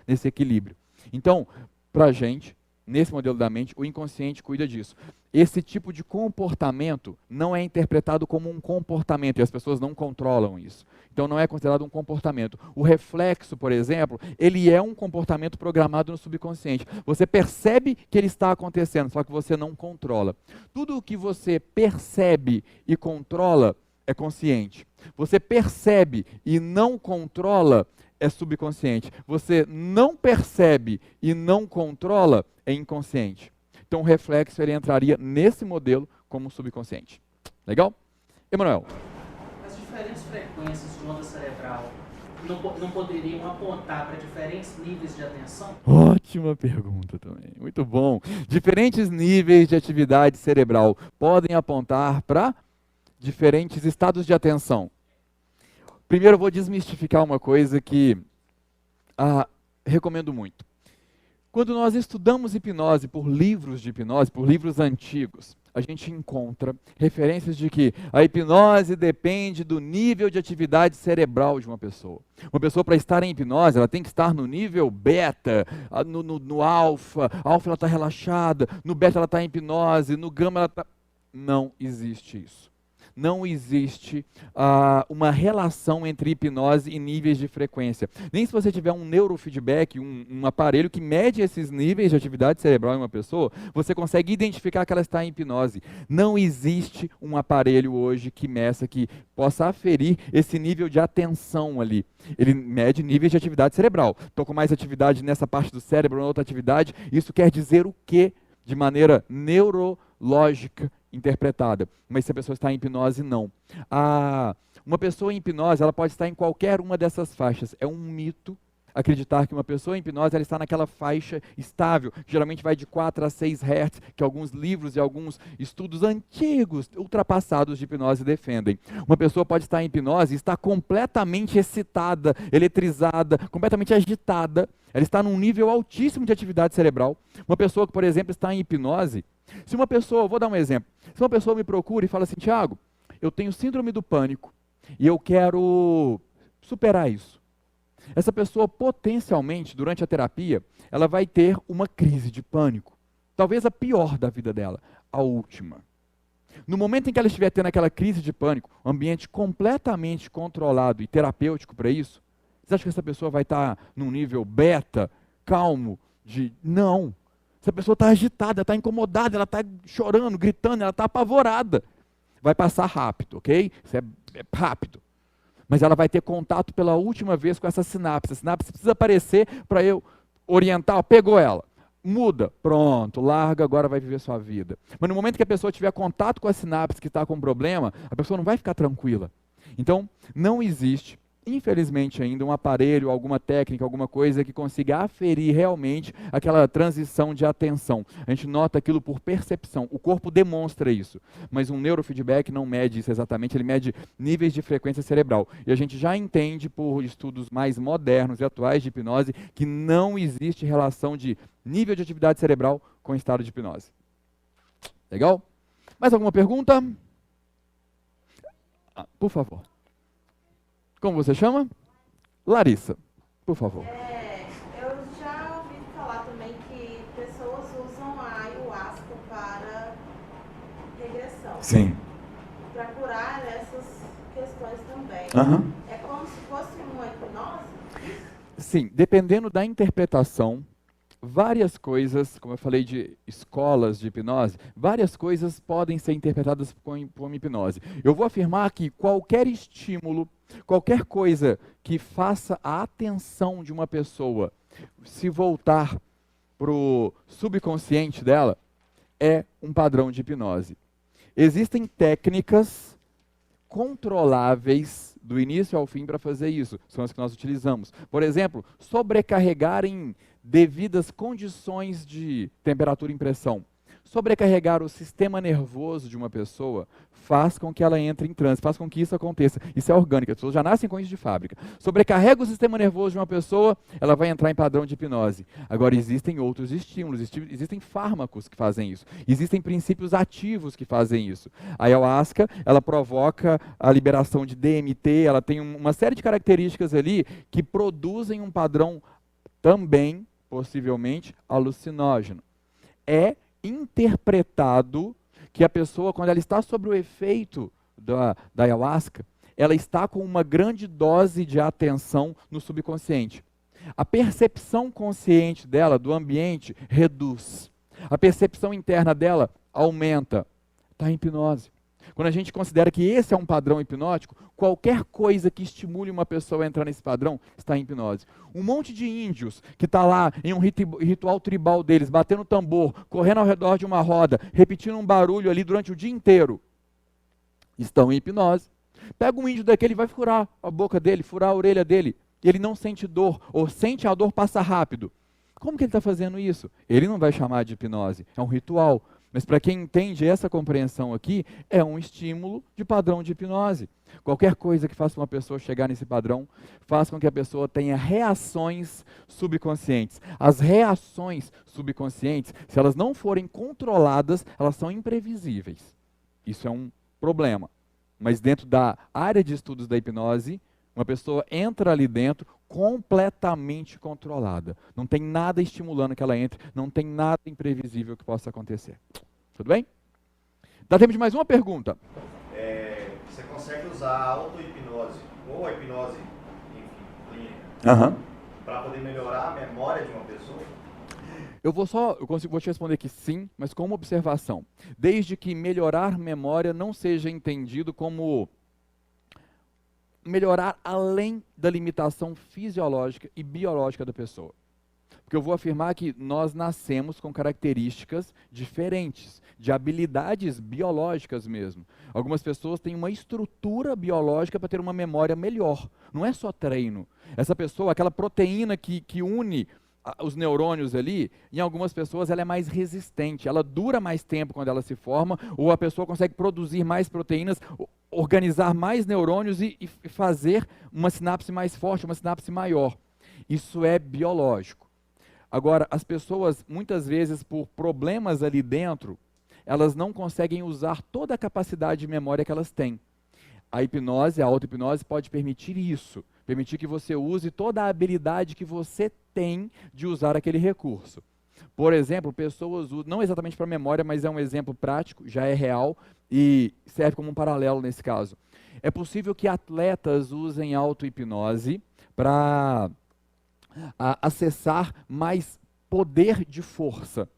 nesse equilíbrio. Então, para a gente, nesse modelo da mente, o inconsciente cuida disso. Esse tipo de comportamento não é interpretado como um comportamento, e as pessoas não controlam isso. Então não é considerado um comportamento. O reflexo, por exemplo, ele é um comportamento programado no subconsciente. Você percebe que ele está acontecendo, só que você não controla. Tudo o que você percebe e controla é consciente. Você percebe e não controla é subconsciente. Você não percebe e não controla é inconsciente. Então o reflexo ele entraria nesse modelo como subconsciente. Legal? Emanuel. As diferentes frequências de onda cerebral não poderiam apontar para diferentes níveis de atenção? Ótima pergunta também. Muito bom. Diferentes níveis de atividade cerebral podem apontar para diferentes estados de atenção. Primeiro eu vou desmistificar uma coisa que recomendo muito. Quando nós estudamos hipnose por livros de hipnose, por livros antigos, a gente encontra referências de que a hipnose depende do nível de atividade cerebral de uma pessoa. Uma pessoa, para estar em hipnose, ela tem que estar no nível beta, no alfa. Alfa ela está relaxada, no beta ela está em hipnose, no gama ela está... Não existe isso. Não existe uma relação entre hipnose e níveis de frequência. Nem se você tiver um neurofeedback, um aparelho que mede esses níveis de atividade cerebral em uma pessoa, você consegue identificar que ela está em hipnose. Não existe um aparelho hoje que meça, que possa aferir esse nível de atenção ali. Ele mede níveis de atividade cerebral. Estou com mais atividade nessa parte do cérebro, ou outra atividade. Isso quer dizer o quê? De maneira neurológica interpretada, mas se a pessoa está em hipnose, não. Uma pessoa em hipnose, ela pode estar em qualquer uma dessas faixas. É um mito acreditar que uma pessoa em hipnose ela está naquela faixa estável, que geralmente vai de 4 a 6 Hz, que alguns livros e alguns estudos antigos, ultrapassados de hipnose defendem. Uma pessoa pode estar em hipnose e estar completamente excitada, eletrizada, completamente agitada. Ela está num nível altíssimo de atividade cerebral. Uma pessoa que, por exemplo, está em hipnose, se uma pessoa, vou dar um exemplo, se uma pessoa me procura e fala assim, Tiago, eu tenho síndrome do pânico e eu quero superar isso. Essa pessoa potencialmente, durante a terapia, ela vai ter uma crise de pânico. Talvez a pior da vida dela, a última. No momento em que ela estiver tendo aquela crise de pânico, um ambiente completamente controlado e terapêutico para isso, você acha que essa pessoa vai estar num nível beta, calmo, Não. Essa pessoa está agitada, está incomodada, ela está chorando, gritando, ela está apavorada. Vai passar rápido, ok? Isso é rápido. Mas ela vai ter contato pela última vez com essa sinapse. A sinapse precisa aparecer para eu orientar, pegou ela. Muda, pronto, larga, agora vai viver sua vida. Mas no momento que a pessoa tiver contato com a sinapse que está com problema, a pessoa não vai ficar tranquila. Então, não existe, infelizmente ainda, um aparelho, alguma técnica, alguma coisa que consiga aferir realmente aquela transição de atenção. A gente nota aquilo por percepção, o corpo demonstra isso, mas um neurofeedback não mede isso exatamente, ele mede níveis de frequência cerebral. E a gente já entende por estudos mais modernos e atuais de hipnose que não existe relação de nível de atividade cerebral com estado de hipnose. Legal? Mais alguma pergunta? Por favor. Como você chama? Larissa, por favor. Eu já ouvi falar também que pessoas usam a ayahuasca para regressão. Sim. Para curar essas questões também. Uhum. É como se fosse uma hipnose? Sim, dependendo da interpretação, várias coisas, como eu falei de escolas de hipnose, várias coisas podem ser interpretadas como hipnose. Eu vou afirmar que qualquer estímulo, qualquer coisa que faça a atenção de uma pessoa se voltar para o subconsciente dela, é um padrão de hipnose. Existem técnicas controláveis do início ao fim para fazer isso, são as que nós utilizamos. Por exemplo, sobrecarregar em devidas condições de temperatura e pressão. Sobrecarregar o sistema nervoso de uma pessoa faz com que ela entre em transe, faz com que isso aconteça. Isso é orgânico, as pessoas já nascem com isso de fábrica. Sobrecarrega o sistema nervoso de uma pessoa, ela vai entrar em padrão de hipnose. Agora, existem outros estímulos, existem fármacos que fazem isso, existem princípios ativos que fazem isso. A ayahuasca, ela provoca a liberação de DMT, ela tem uma série de características ali que produzem um padrão também, possivelmente, alucinógeno. É interpretado que a pessoa, quando ela está sob o efeito da ayahuasca, ela está com uma grande dose de atenção no subconsciente. A percepção consciente dela, do ambiente, reduz. A percepção interna dela aumenta. Está em hipnose. Quando a gente considera que esse é um padrão hipnótico, qualquer coisa que estimule uma pessoa a entrar nesse padrão está em hipnose. Um monte de índios que está lá em um ritual tribal deles, batendo tambor, correndo ao redor de uma roda, repetindo um barulho ali durante o dia inteiro, estão em hipnose. Pega um índio daquele e vai furar a boca dele, furar a orelha dele, e ele não sente dor, ou sente a dor passa rápido. Como que ele está fazendo isso? Ele não vai chamar de hipnose, é um ritual. Mas para quem entende essa compreensão aqui, é um estímulo de padrão de hipnose. Qualquer coisa que faça uma pessoa chegar nesse padrão, faz com que a pessoa tenha reações subconscientes. As reações subconscientes, se elas não forem controladas, elas são imprevisíveis. Isso é um problema. Mas dentro da área de estudos da hipnose, uma pessoa entra ali dentro completamente controlada. Não tem nada estimulando que ela entre, não tem nada imprevisível que possa acontecer. Tudo bem? Dá tempo de mais uma pergunta. Você consegue usar a auto-hipnose ou a hipnose, enfim, clínica, para poder melhorar a memória de uma pessoa? Vou te responder que sim, mas com uma observação. Desde que melhorar memória não seja entendido como melhorar além da limitação fisiológica e biológica da pessoa. Porque eu vou afirmar que nós nascemos com características diferentes, de habilidades biológicas mesmo. Algumas pessoas têm uma estrutura biológica para ter uma memória melhor. Não é só treino. Essa pessoa, aquela proteína que une os neurônios ali, em algumas pessoas ela é mais resistente, ela dura mais tempo quando ela se forma, ou a pessoa consegue produzir mais proteínas, organizar mais neurônios e fazer uma sinapse mais forte, uma sinapse maior. Isso é biológico. Agora, as pessoas, muitas vezes, por problemas ali dentro, elas não conseguem usar toda a capacidade de memória que elas têm. A hipnose, a auto-hipnose pode permitir isso, permitir que você use toda a habilidade que você tem de usar aquele recurso. Por exemplo, pessoas usam, não exatamente para memória, mas é um exemplo prático, já é real e serve como um paralelo nesse caso. É possível que atletas usem auto-hipnose para acessar mais poder de força,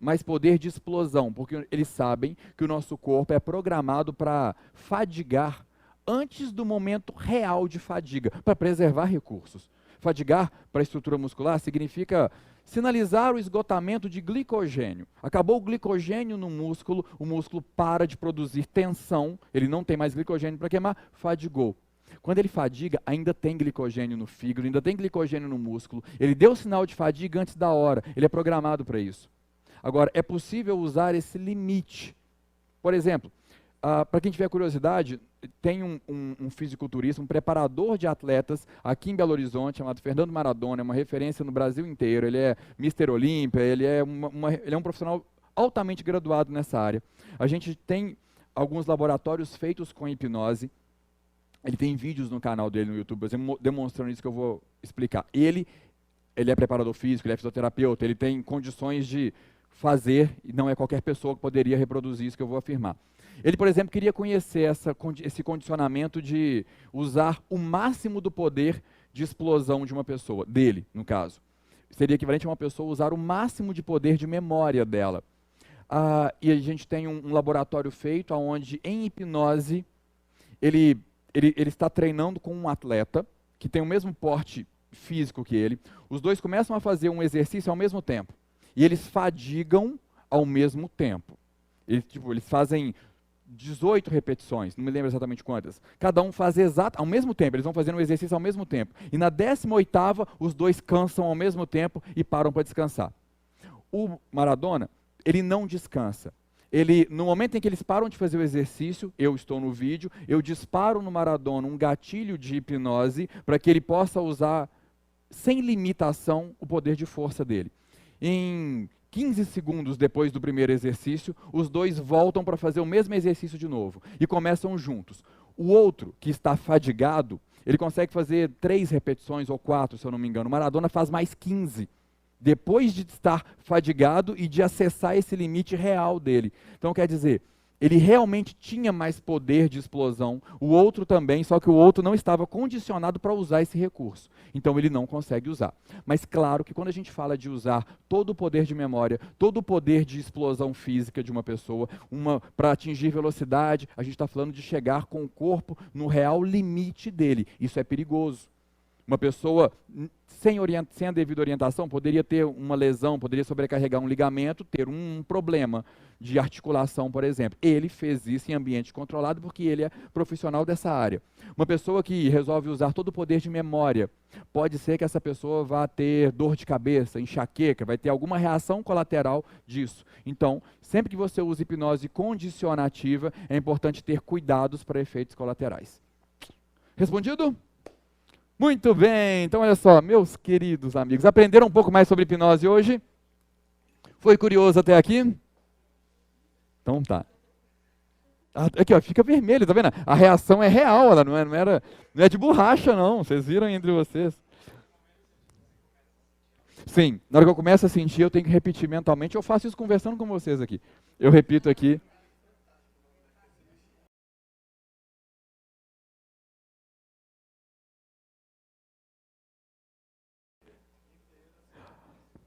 mais poder de explosão, porque eles sabem que o nosso corpo é programado para fadigar antes do momento real de fadiga, para preservar recursos. Fadigar para a estrutura muscular significa sinalizar o esgotamento de glicogênio. Acabou o glicogênio no músculo, o músculo para de produzir tensão, ele não tem mais glicogênio para queimar, fadigou. Quando ele fadiga, ainda tem glicogênio no fígado, ainda tem glicogênio no músculo, ele deu sinal de fadiga antes da hora, ele é programado para isso. Agora, é possível usar esse limite. Por exemplo, para quem tiver curiosidade, tem um fisiculturista, um preparador de atletas aqui em Belo Horizonte, chamado Fernando Maradona, é uma referência no Brasil inteiro, ele é Mr. Olímpia, ele é um profissional altamente graduado nessa área. A gente tem alguns laboratórios feitos com hipnose, ele tem vídeos no canal dele no YouTube, demonstrando isso que eu vou explicar. Ele é preparador físico, ele é fisioterapeuta, ele tem condições de fazer, e não é qualquer pessoa que poderia reproduzir isso que eu vou afirmar. Ele, por exemplo, queria conhecer esse condicionamento de usar o máximo do poder de explosão de uma pessoa, dele, no caso. Seria equivalente a uma pessoa usar o máximo de poder de memória dela. E a gente tem um laboratório feito onde, em hipnose, ele está treinando com um atleta que tem o mesmo porte físico que ele. Os dois começam a fazer um exercício ao mesmo tempo. E eles fadigam ao mesmo tempo. Eles fazem 18 repetições, não me lembro exatamente quantas. Cada um faz ao mesmo tempo, eles vão fazendo o exercício ao mesmo tempo. E na 18ª, os dois cansam ao mesmo tempo e param para descansar. O Maradona, ele não descansa. No momento em que eles param de fazer o exercício, eu estou no vídeo, eu disparo no Maradona um gatilho de hipnose para que ele possa usar, sem limitação, o poder de força dele. Em 15 segundos depois do primeiro exercício, os dois voltam para fazer o mesmo exercício de novo e começam juntos. O outro, que está fadigado, ele consegue fazer 3 repetições ou 4, se eu não me engano. O Maradona faz mais 15, depois de estar fadigado e de acessar esse limite real dele. Então, quer dizer, ele realmente tinha mais poder de explosão, o outro também, só que o outro não estava condicionado para usar esse recurso. Então ele não consegue usar. Mas claro que quando a gente fala de usar todo o poder de memória, todo o poder de explosão física de uma pessoa, para atingir velocidade, a gente está falando de chegar com o corpo no real limite dele. Isso é perigoso. Uma pessoa sem a devida orientação poderia ter uma lesão, poderia sobrecarregar um ligamento, ter um problema de articulação, por exemplo. Ele fez isso em ambiente controlado porque ele é profissional dessa área. Uma pessoa que resolve usar todo o poder de memória, pode ser que essa pessoa vá ter dor de cabeça, enxaqueca, vai ter alguma reação colateral disso. Então, sempre que você usa hipnose condicionativa, é importante ter cuidados para efeitos colaterais. Respondido? Muito bem, então olha só, meus queridos amigos, aprenderam um pouco mais sobre hipnose hoje? Foi curioso até aqui? Então tá. Aqui ó, fica vermelho, tá vendo? A reação é real, ela não é de borracha não, vocês viram entre vocês. Sim, na hora que eu começo a sentir, eu tenho que repetir mentalmente, eu faço isso conversando com vocês aqui. Eu repito aqui.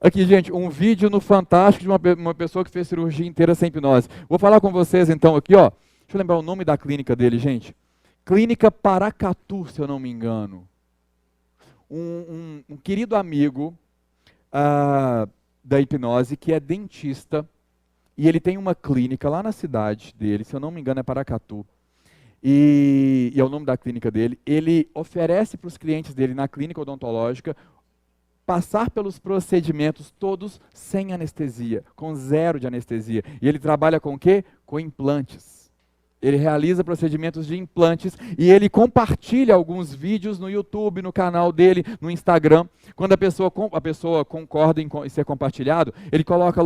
Aqui, gente, um vídeo no Fantástico de uma pessoa que fez cirurgia inteira sem hipnose. Vou falar com vocês então aqui, ó. Deixa eu lembrar o nome da clínica dele, gente. Clínica Paracatu, se eu não me engano. Um querido amigo da hipnose, que é dentista, e ele tem uma clínica lá na cidade dele, se eu não me engano é Paracatu. E é o nome da clínica dele. Ele oferece para os clientes dele na clínica odontológica passar pelos procedimentos todos sem anestesia, com 0 de anestesia. E ele trabalha com o quê? Com implantes. Ele realiza procedimentos de implantes e ele compartilha alguns vídeos no YouTube, no canal dele, no Instagram. Quando a pessoa concorda em ser compartilhado, ele coloca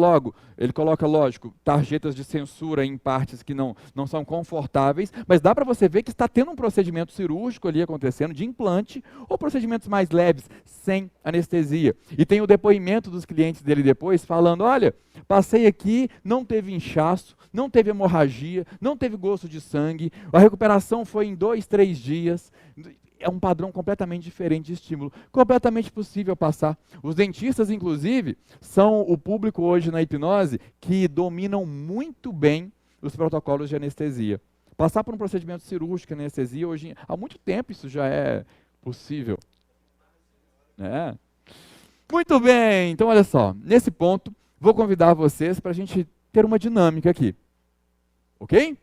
lógico, tarjetas de censura em partes que não são confortáveis, mas dá para você ver que está tendo um procedimento cirúrgico ali acontecendo, de implante, ou procedimentos mais leves, sem anestesia. E tem o depoimento dos clientes dele depois, falando, olha, passei aqui, não teve inchaço, não teve hemorragia, não teve gosto de sangue, a recuperação foi em 2, 3 dias, é um padrão completamente diferente de estímulo, completamente possível passar. Os dentistas, inclusive, são o público hoje na hipnose que dominam muito bem os protocolos de anestesia. Passar por um procedimento cirúrgico de anestesia, hoje, há muito tempo isso já é possível. É. Muito bem, então olha só, nesse ponto, vou convidar vocês para a gente ter uma dinâmica aqui. Ok?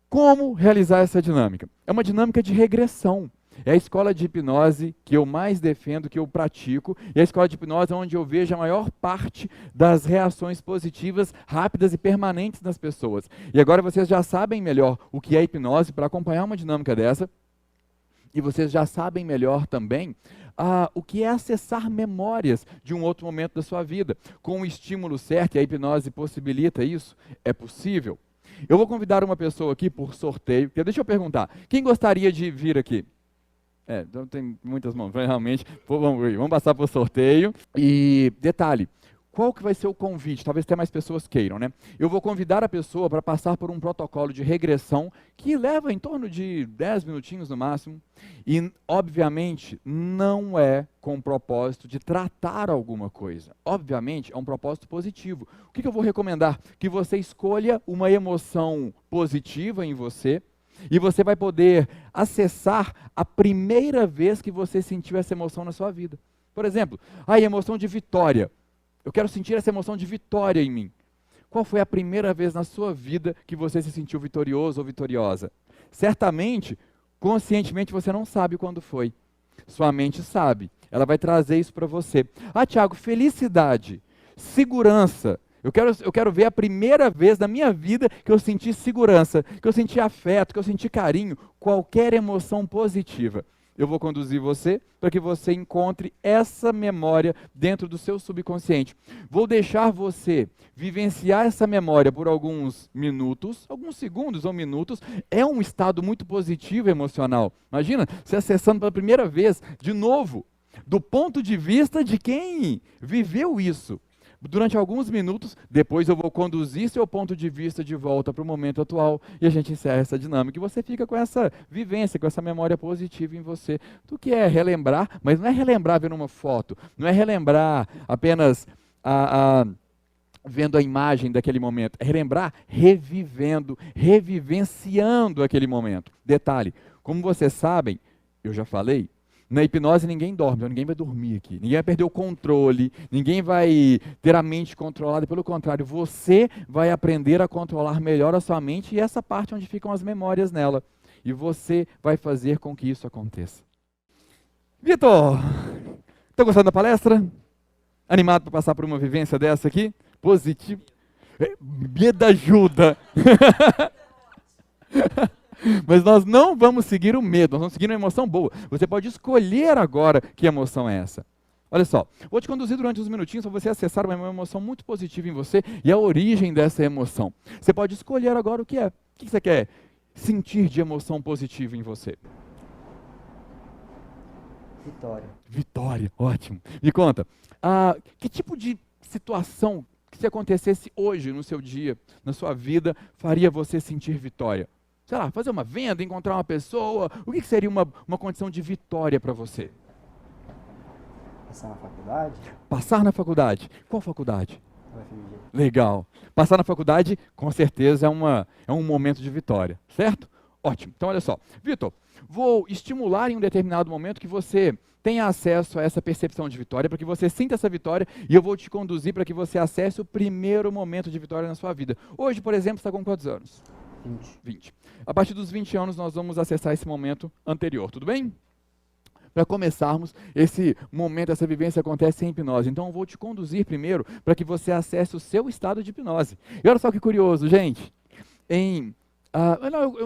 Como realizar essa dinâmica? É uma dinâmica de regressão. É a escola de hipnose que eu mais defendo, que eu pratico, e é a escola de hipnose onde eu vejo a maior parte das reações positivas, rápidas e permanentes nas pessoas. E agora vocês já sabem melhor o que é hipnose para acompanhar uma dinâmica dessa, e vocês já sabem melhor também o que é acessar memórias de um outro momento da sua vida. Com o estímulo certo, e a hipnose possibilita isso, é possível. Eu vou convidar uma pessoa aqui por sorteio. Deixa eu perguntar, quem gostaria de vir aqui? Então tem muitas mãos, realmente. Vamos passar por sorteio. E detalhe, qual que vai ser o convite? Talvez até mais pessoas queiram, né? Eu vou convidar a pessoa para passar por um protocolo de regressão que leva em torno de 10 minutinhos no máximo. E, obviamente, não é com o propósito de tratar alguma coisa. Obviamente, é um propósito positivo. O que eu vou recomendar? Que você escolha uma emoção positiva em você e você vai poder acessar a primeira vez que você sentiu essa emoção na sua vida. Por exemplo, a emoção de vitória. Eu quero sentir essa emoção de vitória em mim. Qual foi a primeira vez na sua vida que você se sentiu vitorioso ou vitoriosa? Certamente, conscientemente você não sabe quando foi. Sua mente sabe. Ela vai trazer isso para você. Ah, Tiago, felicidade, segurança. Eu quero ver a primeira vez na minha vida que eu senti segurança, que eu senti afeto, que eu senti carinho, qualquer emoção positiva. Eu vou conduzir você para que você encontre essa memória dentro do seu subconsciente. Vou deixar você vivenciar essa memória por alguns minutos, alguns segundos ou minutos. É um estado muito positivo emocional. Imagina, você acessando pela primeira vez, de novo, do ponto de vista de quem viveu isso. Durante alguns minutos, depois eu vou conduzir seu ponto de vista de volta para o momento atual e a gente encerra essa dinâmica. E você fica com essa vivência, com essa memória positiva em você. Tu quer relembrar, mas não é relembrar vendo uma foto, não é relembrar apenas vendo a imagem daquele momento, é relembrar revivendo, revivenciando aquele momento. Detalhe, como vocês sabem, eu já falei, na hipnose ninguém dorme, ninguém vai dormir aqui, ninguém vai perder o controle, ninguém vai ter a mente controlada, pelo contrário, você vai aprender a controlar melhor a sua mente e essa parte onde ficam as memórias nela. E você vai fazer com que isso aconteça. Vitor, está gostando da palestra? Animado para passar por uma vivência dessa aqui? Positivo? Medo ajuda. Mas nós não vamos seguir o medo, nós vamos seguir uma emoção boa. Você pode escolher agora que emoção é essa. Olha só, vou te conduzir durante uns minutinhos para você acessar uma emoção muito positiva em você e a origem dessa emoção. Você pode escolher agora o que é. O que você quer sentir de emoção positiva em você? Vitória. Vitória, ótimo. Me conta, que tipo de situação que se acontecesse hoje no seu dia, na sua vida, faria você sentir vitória? Sei lá, fazer uma venda, encontrar uma pessoa, o que seria uma condição de vitória para você? Passar na faculdade? Passar na faculdade. Qual faculdade? UFMG. Legal. Passar na faculdade, com certeza, é um momento de vitória, certo? Ótimo. Então, olha só. Vitor, vou estimular em um determinado momento que você tenha acesso a essa percepção de vitória, para que você sinta essa vitória, e eu vou te conduzir para que você acesse o primeiro momento de vitória na sua vida. Hoje, por exemplo, você está com quantos anos? 20. A partir dos 20 anos nós vamos acessar esse momento anterior, tudo bem? Para começarmos, esse momento, essa vivência acontece em hipnose. Então eu vou te conduzir primeiro para que você acesse o seu estado de hipnose. E olha só que curioso, gente.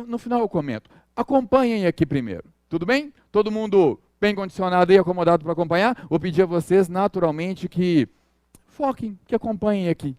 No final eu comento. Acompanhem aqui primeiro, tudo bem? Todo mundo bem condicionado e acomodado para acompanhar? Vou pedir a vocês naturalmente que foquem, que acompanhem aqui.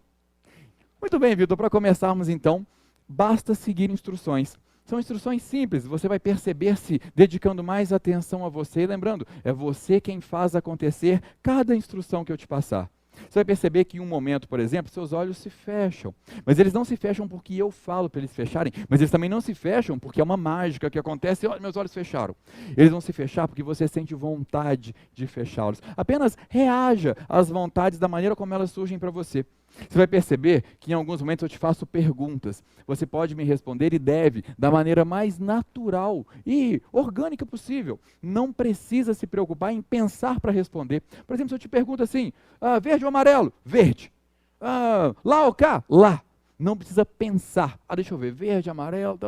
Muito bem, Vitor, para começarmos então, basta seguir instruções. São instruções simples, você vai perceber-se dedicando mais atenção a você. E lembrando, é você quem faz acontecer cada instrução que eu te passar. Você vai perceber que em um momento, por exemplo, seus olhos se fecham. Mas eles não se fecham porque eu falo para eles fecharem, mas eles também não se fecham porque é uma mágica que acontece e olha, meus olhos fecharam. Eles vão se fechar porque você sente vontade de fechá-los. Apenas reaja às vontades da maneira como elas surgem para você. Você vai perceber que em alguns momentos eu te faço perguntas. Você pode me responder e deve, da maneira mais natural e orgânica possível. Não precisa se preocupar em pensar para responder. Por exemplo, se eu te pergunto assim, verde ou amarelo? Verde. Lá ou cá? Lá. Não precisa pensar. Deixa eu ver, verde, amarelo,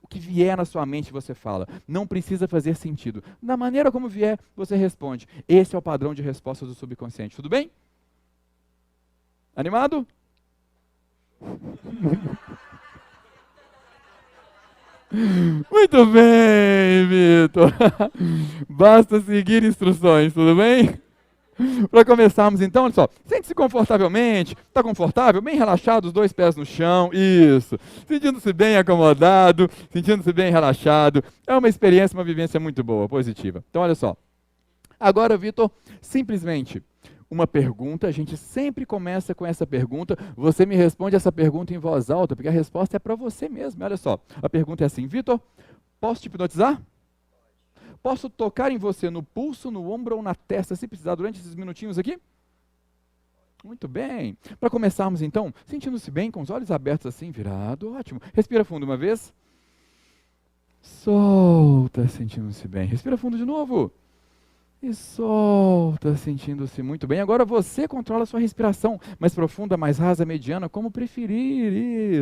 o que vier na sua mente você fala. Não precisa fazer sentido. Da maneira como vier, você responde. Esse é o padrão de respostas do subconsciente. Tudo bem? Animado? Muito bem, Vitor. Basta seguir instruções, tudo bem? Para começarmos então, olha só, sente-se confortavelmente, está confortável, bem relaxado, os dois pés no chão, isso, sentindo-se bem acomodado, sentindo-se bem relaxado, é uma experiência, uma vivência muito boa, positiva. Então olha só, agora Vitor, simplesmente uma pergunta, a gente sempre começa com essa pergunta, você me responde essa pergunta em voz alta, porque a resposta é para você mesmo, olha só, a pergunta é assim, Vitor, posso te hipnotizar? Posso tocar em você no pulso, no ombro ou na testa, se precisar, durante esses minutinhos aqui? Muito bem. Para começarmos então, sentindo-se bem, com os olhos abertos assim, virado, ótimo. Respira fundo uma vez. Solta, sentindo-se bem. Respira fundo de novo. E solta, sentindo-se muito bem. Agora você controla a sua respiração, mais profunda, mais rasa, mediana, como preferir.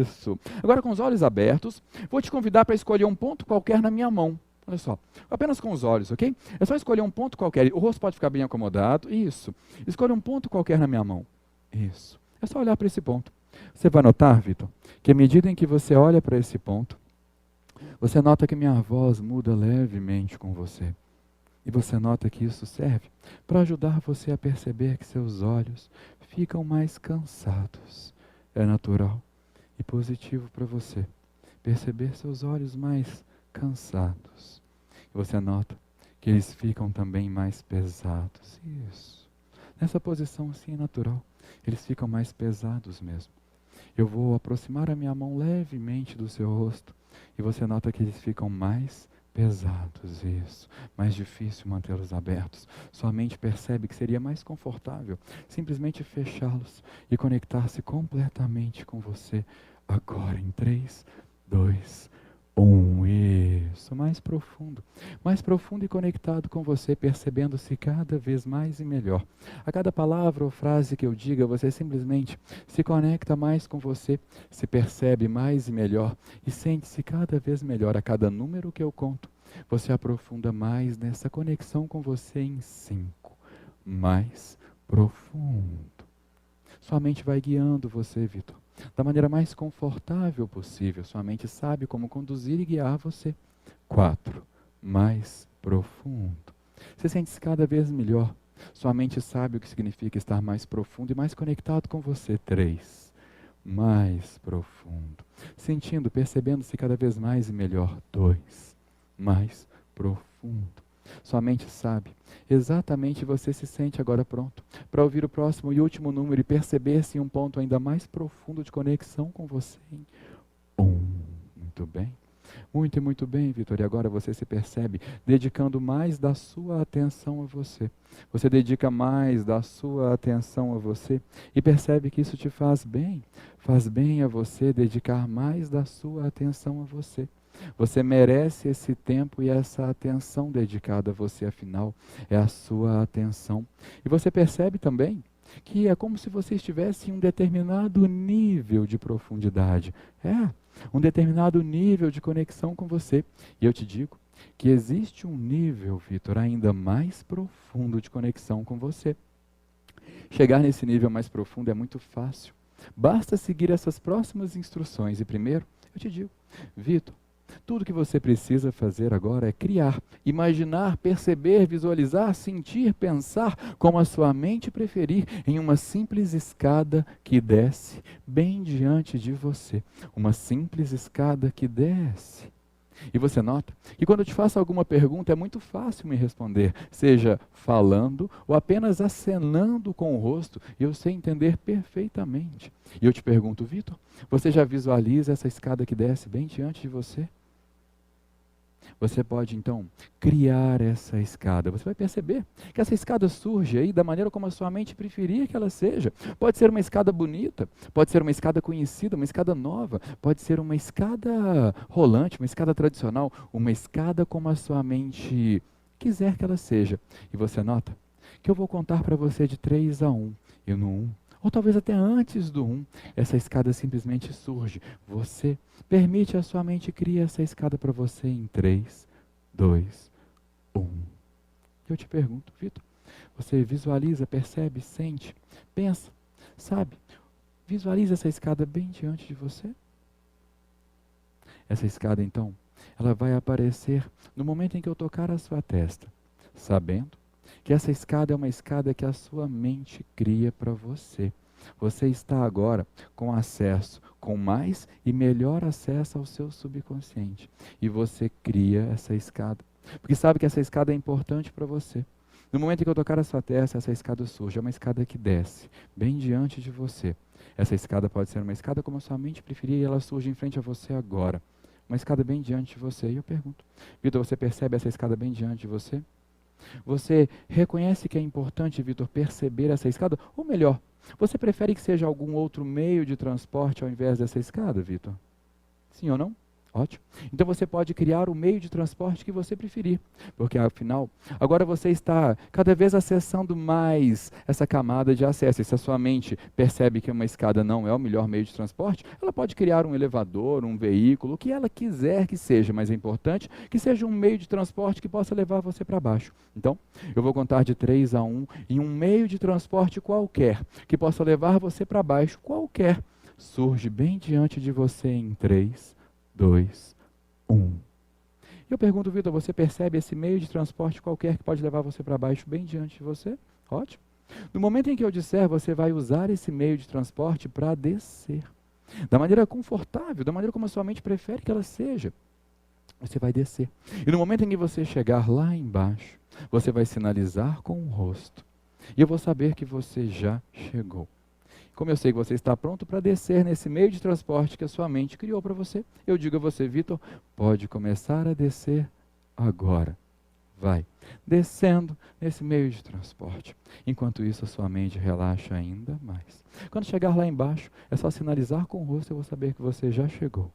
Isso. Agora com os olhos abertos, vou te convidar para escolher um ponto qualquer na minha mão. Olha só, apenas com os olhos, ok? É só escolher um ponto qualquer. O rosto pode ficar bem acomodado. Isso. Escolha um ponto qualquer na minha mão. Isso. É só olhar para esse ponto. Você vai notar, Vitor, que à medida em que você olha para esse ponto, você nota que minha voz muda levemente com você. E você nota que isso serve para ajudar você a perceber que seus olhos ficam mais cansados. É natural e positivo para você perceber seus olhos mais cansados. E você nota que eles ficam também mais pesados. Isso. Nessa posição assim é natural. Eles ficam mais pesados mesmo. Eu vou aproximar a minha mão levemente do seu rosto e você nota que eles ficam mais pesados, isso. Mais difícil mantê-los abertos. Sua mente percebe que seria mais confortável simplesmente fechá-los e conectar-se completamente com você agora em 3, 2, 1. Isso, mais profundo e conectado com você, percebendo-se cada vez mais e melhor. A cada palavra ou frase que eu diga, você simplesmente se conecta mais com você, se percebe mais e melhor e sente-se cada vez melhor. A cada número que eu conto, você aprofunda mais nessa conexão com você em 5. Mais profundo. Sua mente vai guiando você, Vitor, da maneira mais confortável possível. Sua mente sabe como conduzir e guiar você. 4. Mais profundo. Você sente-se cada vez melhor. Sua mente sabe o que significa estar mais profundo e mais conectado com você. 3. Mais profundo. Sentindo, percebendo-se cada vez mais e melhor. 2. Mais profundo. Sua mente sabe exatamente, você se sente agora pronto para ouvir o próximo e último número e perceber-se em um ponto ainda mais profundo de conexão com você. 1. Muito bem. Muito bem, Vitor. E agora você se percebe dedicando mais da sua atenção a você. Você dedica mais da sua atenção a você e percebe que isso te faz bem. Faz bem a você dedicar mais da sua atenção a você. Você merece esse tempo e essa atenção dedicada a você, afinal, é a sua atenção. E você percebe também que é como se você estivesse em um determinado nível de profundidade. Um determinado nível de conexão com você. E eu te digo que existe um nível, Vitor, ainda mais profundo de conexão com você. Chegar nesse nível mais profundo é muito fácil. Basta seguir essas próximas instruções. E primeiro, eu te digo, Vitor, tudo que você precisa fazer agora é criar, imaginar, perceber, visualizar, sentir, pensar, como a sua mente preferir, em uma simples escada que desce bem diante de você. Uma simples escada que desce. E você nota que quando eu te faço alguma pergunta é muito fácil me responder, seja falando ou apenas acenando com o rosto, e eu sei entender perfeitamente. E eu te pergunto, Vitor, você já visualiza essa escada que desce bem diante de você? Você pode então criar essa escada. Você vai perceber que essa escada surge aí da maneira como a sua mente preferir que ela seja. Pode ser uma escada bonita, pode ser uma escada conhecida, uma escada nova, pode ser uma escada rolante, uma escada tradicional, uma escada como a sua mente quiser que ela seja. E você nota que eu vou contar para você de 3 a 1. E no 1, ou talvez até antes do 1, essa escada simplesmente surge. Você permite a sua mente criar essa escada para você em 3, 2, 1. Eu te pergunto, Vitor, você visualiza, percebe, sente, pensa, sabe? Visualiza essa escada bem diante de você? Essa escada, então, ela vai aparecer no momento em que eu tocar a sua testa, sabendo que essa escada é uma escada que a sua mente cria para você. Você está agora com acesso, com mais e melhor acesso ao seu subconsciente. E você cria essa escada, porque sabe que essa escada é importante para você. No momento em que eu tocar a sua testa, essa escada surge, é uma escada que desce, bem diante de você. Essa escada pode ser uma escada como a sua mente preferir e ela surge em frente a você agora. Uma escada bem diante de você. E eu pergunto, Vitor, você percebe essa escada bem diante de você? Você reconhece que é importante, Vitor, perceber essa escada? Ou melhor, você prefere que seja algum outro meio de transporte ao invés dessa escada, Vitor? Sim ou não? Ótimo. Então você pode criar o meio de transporte que você preferir, porque afinal, agora você está cada vez acessando mais essa camada de acesso. E se a sua mente percebe que uma escada não é o melhor meio de transporte, ela pode criar um elevador, um veículo, o que ela quiser que seja, mas é importante que seja um meio de transporte que possa levar você para baixo. Então, eu vou contar de 3 a 1 e um meio de transporte qualquer que possa levar você para baixo, qualquer, surge bem diante de você em 3, 2, 1. Eu pergunto, Vitor, você percebe esse meio de transporte qualquer que pode levar você para baixo bem diante de você? Ótimo. No momento em que eu disser, você vai usar esse meio de transporte para descer. Da maneira confortável, da maneira como a sua mente prefere que ela seja. Você vai descer. E no momento em que você chegar lá embaixo, você vai sinalizar com o rosto. E eu vou saber que você já chegou. Como eu sei que você está pronto para descer nesse meio de transporte que a sua mente criou para você, eu digo a você, Vitor, pode começar a descer agora. Vai, descendo nesse meio de transporte. Enquanto isso, a sua mente relaxa ainda mais. Quando chegar lá embaixo, é só sinalizar com o rosto e eu vou saber que você já chegou.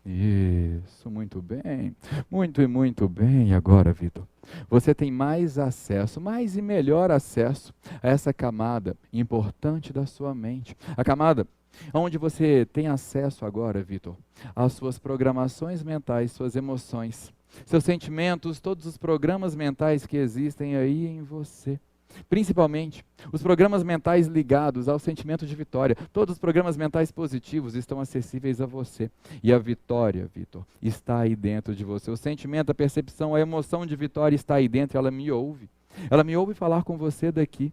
Isso, muito bem. Muito e muito bem. E agora, Vitor, você tem mais acesso, mais e melhor acesso a essa camada importante da sua mente. A camada onde você tem acesso agora, Vitor, às suas programações mentais, suas emoções, seus sentimentos, todos os programas mentais que existem aí em você. Principalmente, os programas mentais ligados ao sentimento de vitória. Todos os programas mentais positivos estão acessíveis a você. E a vitória, Vitor, está aí dentro de você. O sentimento, a percepção, a emoção de vitória está aí dentro. Ela me ouve. Ela me ouve falar com você daqui.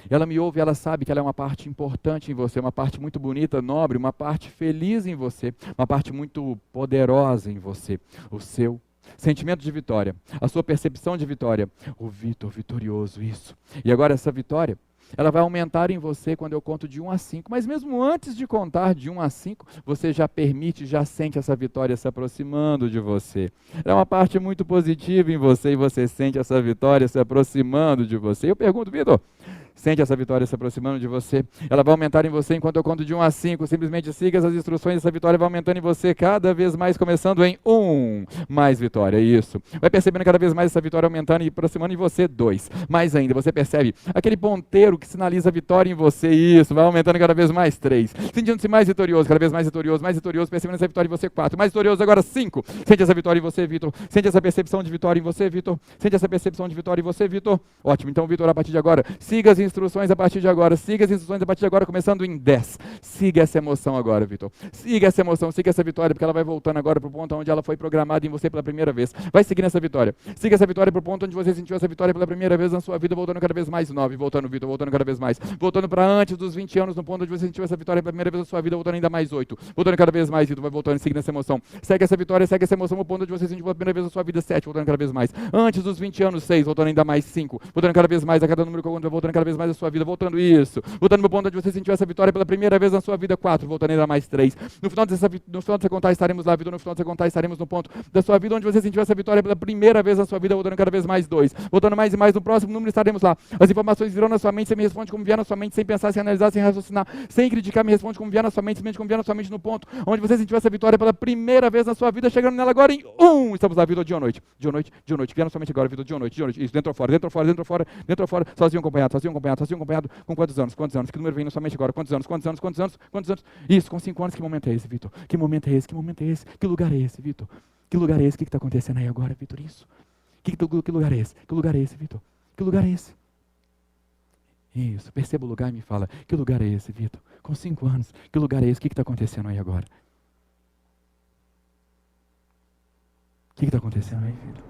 Ela me ouve, ela sabe que ela é uma parte importante em você, uma parte muito bonita, nobre, uma parte feliz em você, uma parte muito poderosa em você. O seu sentimento de vitória, a sua percepção de vitória, o Vitor vitorioso, isso. E agora essa vitória, ela vai aumentar em você quando eu conto de 1 a 5, mas mesmo antes de contar de 1 a 5, você já permite, já sente essa vitória se aproximando de você. É uma parte muito positiva em você e você sente essa vitória se aproximando de você. Eu pergunto, Vitor, sente essa vitória se aproximando de você? Ela vai aumentar em você enquanto eu conto de 1 a 5. Simplesmente siga as instruções, essa vitória vai aumentando em você cada vez mais, começando em 1. Mais vitória, isso. Vai percebendo cada vez mais essa vitória aumentando e aproximando em você. 2. Mais ainda, você percebe aquele ponteiro que sinaliza a vitória em você. Isso, vai aumentando cada vez mais. 3. Sentindo-se mais vitorioso, cada vez mais vitorioso, percebendo essa vitória em você. 4. Mais vitorioso agora. 5. Sente essa vitória em você, Vitor. Sente essa percepção de vitória em você, Vitor. Sente essa percepção de vitória em você, Vitor. Ótimo. Então, Vitor, a partir de agora, siga as instruções a partir de agora. Siga as instruções a partir de agora, começando em 10. Siga essa emoção agora, Vitor. Siga essa emoção, siga essa vitória, porque ela vai voltando agora para o ponto onde ela foi programada em você pela primeira vez. Vai seguindo essa vitória. Siga essa vitória para o ponto onde você sentiu essa vitória pela primeira vez na sua vida, voltando cada vez mais 9. Voltando, Vitor, voltando cada vez mais. Voltando para antes dos 20 anos, no ponto onde você sentiu essa vitória pela primeira vez na sua vida, voltando ainda mais 8. Voltando cada vez mais, Vitor, vai voltando, seguindo essa emoção. Segue essa vitória, segue essa emoção, no ponto onde você sentiu pela primeira vez na sua vida, 7. Voltando cada vez mais. Antes dos 20 anos, 6. Voltando ainda mais 5. Voltando cada vez mais a cada número que eu conto, vai voltando cada vez mais a sua vida, voltando isso. Voltando no ponto onde você sentiu essa vitória pela primeira vez na sua vida, 4. Voltando ainda mais 3. No final dessa contar estaremos lá, Vitor. No final dessa contar estaremos no ponto da sua vida onde você sentiu essa vitória pela primeira vez na sua vida, voltando cada vez mais 2. Voltando mais e mais no próximo número estaremos lá. As informações virão na sua mente, você me responde como vier na sua mente, sem pensar, sem analisar, sem raciocinar, sem criticar, me responde como vier na sua mente, simplesmente como vier na sua mente no ponto onde você sentiu essa vitória pela primeira vez na sua vida, chegando nela agora em 1. Estamos lá, Vitor, dia ou noite. Dia ou noite, dia ou noite. Vier na sua mente agora, Vitor, dia ou noite, dia ou noite. Isso, dentro ou fora, dentro ou fora, dentro ou fora, dentro ou fora, sozinho acompanhado, sozinho acompanhado, sozinho acompanhado. Com quantos anos? Quantos anos? Que número vem na sua mente agora? Quantos anos? Quantos anos? Quantos anos? Quantos anos? Isso, com 5 anos. Que momento é esse, Vitor? Que momento é esse? Que momento é esse? Que lugar é esse, Vitor? Que lugar é esse? O que está acontecendo aí agora, Vitor? Isso. Que lugar é esse? Que lugar é esse, Vitor? Que lugar é esse? Isso, perceba o lugar e me fala. Que lugar é esse, Vitor? Com 5 anos. Que lugar é esse? O que está acontecendo aí agora? O que está acontecendo aí, Vitor?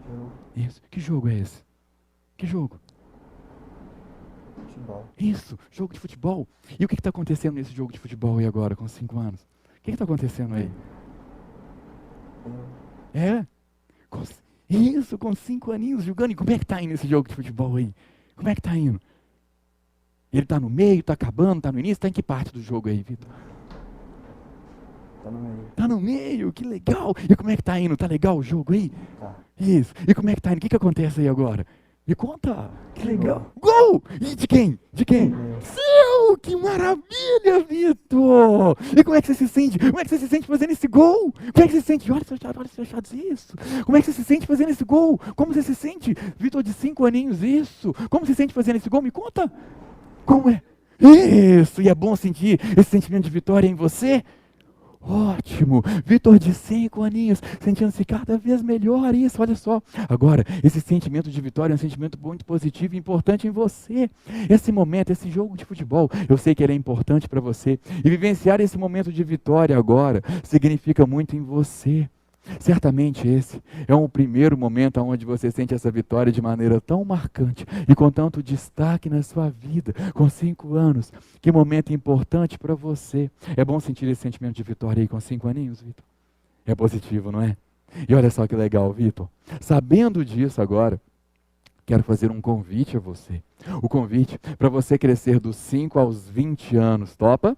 Isso. Que jogo é esse? Que jogo? Futebol. Isso, jogo de futebol. E o que está acontecendo nesse jogo de futebol aí agora, com 5 anos? O que está acontecendo aí? Isso, com 5 aninhos jogando. E como é que está indo esse jogo de futebol aí? Como é que está indo? Ele está no meio, está acabando, está no início? Está em que parte do jogo aí, Vitor? Tá no meio. Está no meio, que legal. E como é que está indo? Está legal o jogo aí? Tá. Isso. E como é que está indo? O que acontece aí agora? Me conta. Que legal. Gol! E de quem? De quem? Seu! Que maravilha, Vitor! E como é que você se sente? Como é que você se sente fazendo esse gol? Como é que você se sente? Olha os fechados, isso. Como é que você se sente fazendo esse gol? Como você se sente? Vitor de 5 aninhos, isso. Como você se sente fazendo esse gol? Me conta. Como é? Isso! E é bom sentir esse sentimento de vitória em você? Ótimo! Vitor de 5 aninhos, sentindo-se cada vez melhor, isso, olha só. Agora, esse sentimento de vitória é um sentimento muito positivo e importante em você. Esse momento, esse jogo de futebol, eu sei que ele é importante para você. E vivenciar esse momento de vitória agora significa muito em você. Certamente esse é um primeiro momento onde você sente essa vitória de maneira tão marcante e com tanto destaque na sua vida, com 5 anos. Que momento importante para você. É bom sentir esse sentimento de vitória aí com 5 aninhos, Vitor? É positivo, não é? E olha só que legal, Vitor. Sabendo disso agora, quero fazer um convite a você. O convite para você crescer dos 5 aos 20 anos, topa?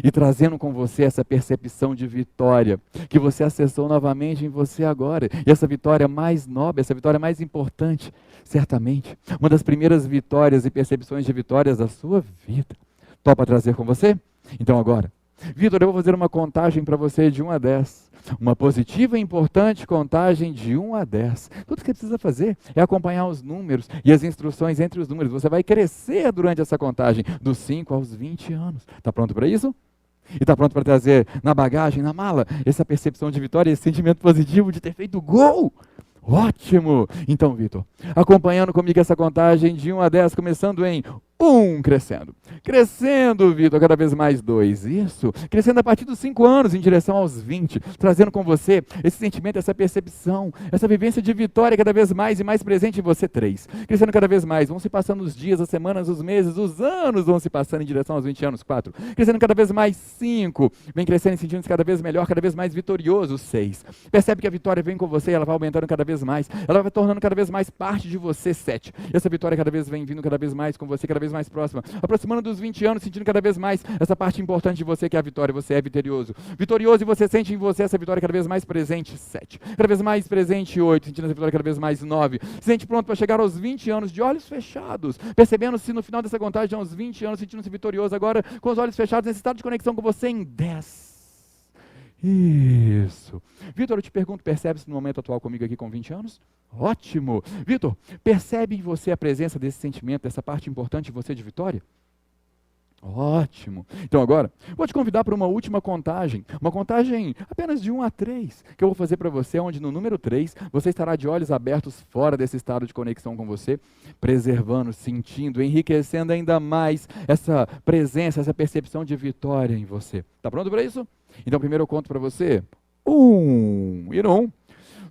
E trazendo com você essa percepção de vitória, que você acessou novamente em você agora. E essa vitória mais nobre, essa vitória mais importante, certamente, uma das primeiras vitórias e percepções de vitórias da sua vida. Topa trazer com você? Então agora, Vitor, eu vou fazer uma contagem para você de 1 a 10. Uma positiva e importante contagem de 1 a 10. Tudo que você precisa fazer é acompanhar os números e as instruções entre os números. Você vai crescer durante essa contagem, dos 5 aos 20 anos. Está pronto para isso? E está pronto para trazer na bagagem, na mala, essa percepção de vitória, esse sentimento positivo de ter feito gol? Ótimo! Então, Vitor, acompanhando comigo essa contagem de 1 a 10, começando em 1, crescendo. Crescendo, Vitor, cada vez mais 2. Isso. Crescendo a partir dos 5 anos, em direção aos 20. Trazendo com você esse sentimento, essa percepção, essa vivência de vitória cada vez mais e mais presente em você. 3. Crescendo cada vez mais. Vão se passando os dias, as semanas, os meses, os anos vão se passando em direção aos 20 anos. 4. Crescendo cada vez mais. 5. Vem crescendo e sentindo-se cada vez melhor, cada vez mais vitorioso. 6. Percebe que a vitória vem com você e ela vai aumentando cada vez mais. Ela vai tornando cada vez mais parte de você. 7. E essa vitória cada vez vem vindo cada vez mais com você, cada vez mais próxima, aproximando dos 20 anos, sentindo cada vez mais essa parte importante de você que é a vitória. Você é vitorioso. Vitorioso, e você sente em você essa vitória cada vez mais presente. 7. Cada vez mais presente. 8. Sentindo essa vitória cada vez mais. 9. Se sente pronto para chegar aos 20 anos de olhos fechados, percebendo-se no final dessa contagem aos 20 anos, sentindo-se vitorioso agora com os olhos fechados, nesse estado de conexão com você em 10. Isso. Vitor, eu te pergunto, percebe-se no momento atual comigo aqui com 20 anos? Ótimo. Vitor, percebe em você a presença desse sentimento, dessa parte importante de você de vitória? Ótimo. Então agora, vou te convidar para uma última contagem, uma contagem apenas de 1 a 3, que eu vou fazer para você, onde no número 3, você estará de olhos abertos fora desse estado de conexão com você, preservando, sentindo, enriquecendo ainda mais essa presença, essa percepção de vitória em você. Está pronto para isso? Então primeiro eu conto para você, 1, e no 1.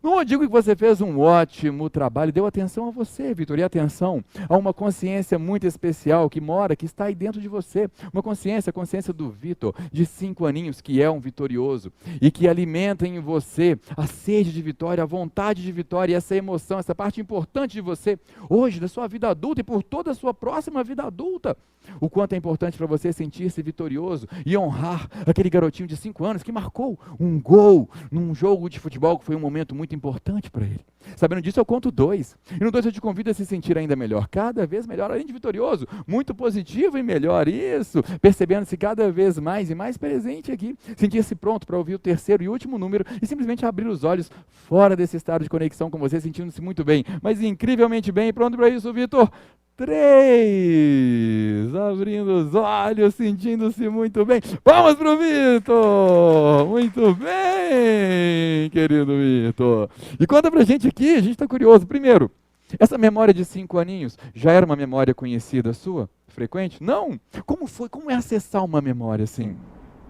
Não digo que você fez um ótimo trabalho, deu atenção a você, Vitor, e atenção a uma consciência muito especial que mora, que está aí dentro de você. Uma consciência, a consciência do Vitor, de 5 aninhos, que é um vitorioso e que alimenta em você a sede de vitória, a vontade de vitória e essa emoção, essa parte importante de você, hoje, da sua vida adulta e por toda a sua próxima vida adulta. O quanto é importante para você sentir-se vitorioso e honrar aquele garotinho de 5 anos que marcou um gol num jogo de futebol que foi um momento muito importante para ele. Sabendo disso, eu conto 2. E no 2 eu te convido a se sentir ainda melhor, cada vez melhor, além de vitorioso, muito positivo e melhor, isso, percebendo-se cada vez mais e mais presente aqui, sentir-se pronto para ouvir o terceiro e último número e simplesmente abrir os olhos fora desse estado de conexão com você, sentindo-se muito bem, mas incrivelmente bem. Pronto para isso, Vitor? 3, abrindo os olhos, sentindo-se muito bem. Palmas para o Vitor! Muito bem, querido Vitor. E conta pra gente aqui, a gente está curioso. Primeiro, essa memória de 5 aninhos já era uma memória conhecida sua? Frequente? Não! Como foi? Como é acessar uma memória assim?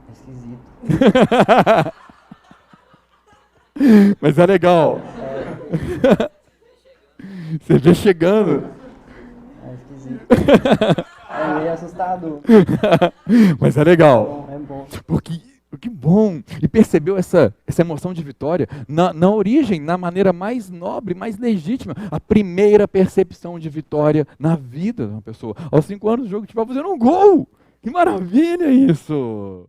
É esquisito. Mas é legal. Você vê chegando. É esquisito. É meio assustador. Mas é legal. É bom. Porque, que bom! E percebeu essa emoção de vitória na origem, na maneira mais nobre, mais legítima. A primeira percepção de vitória na vida de uma pessoa. Aos 5 anos, o jogo estava fazendo um gol! Que maravilha isso!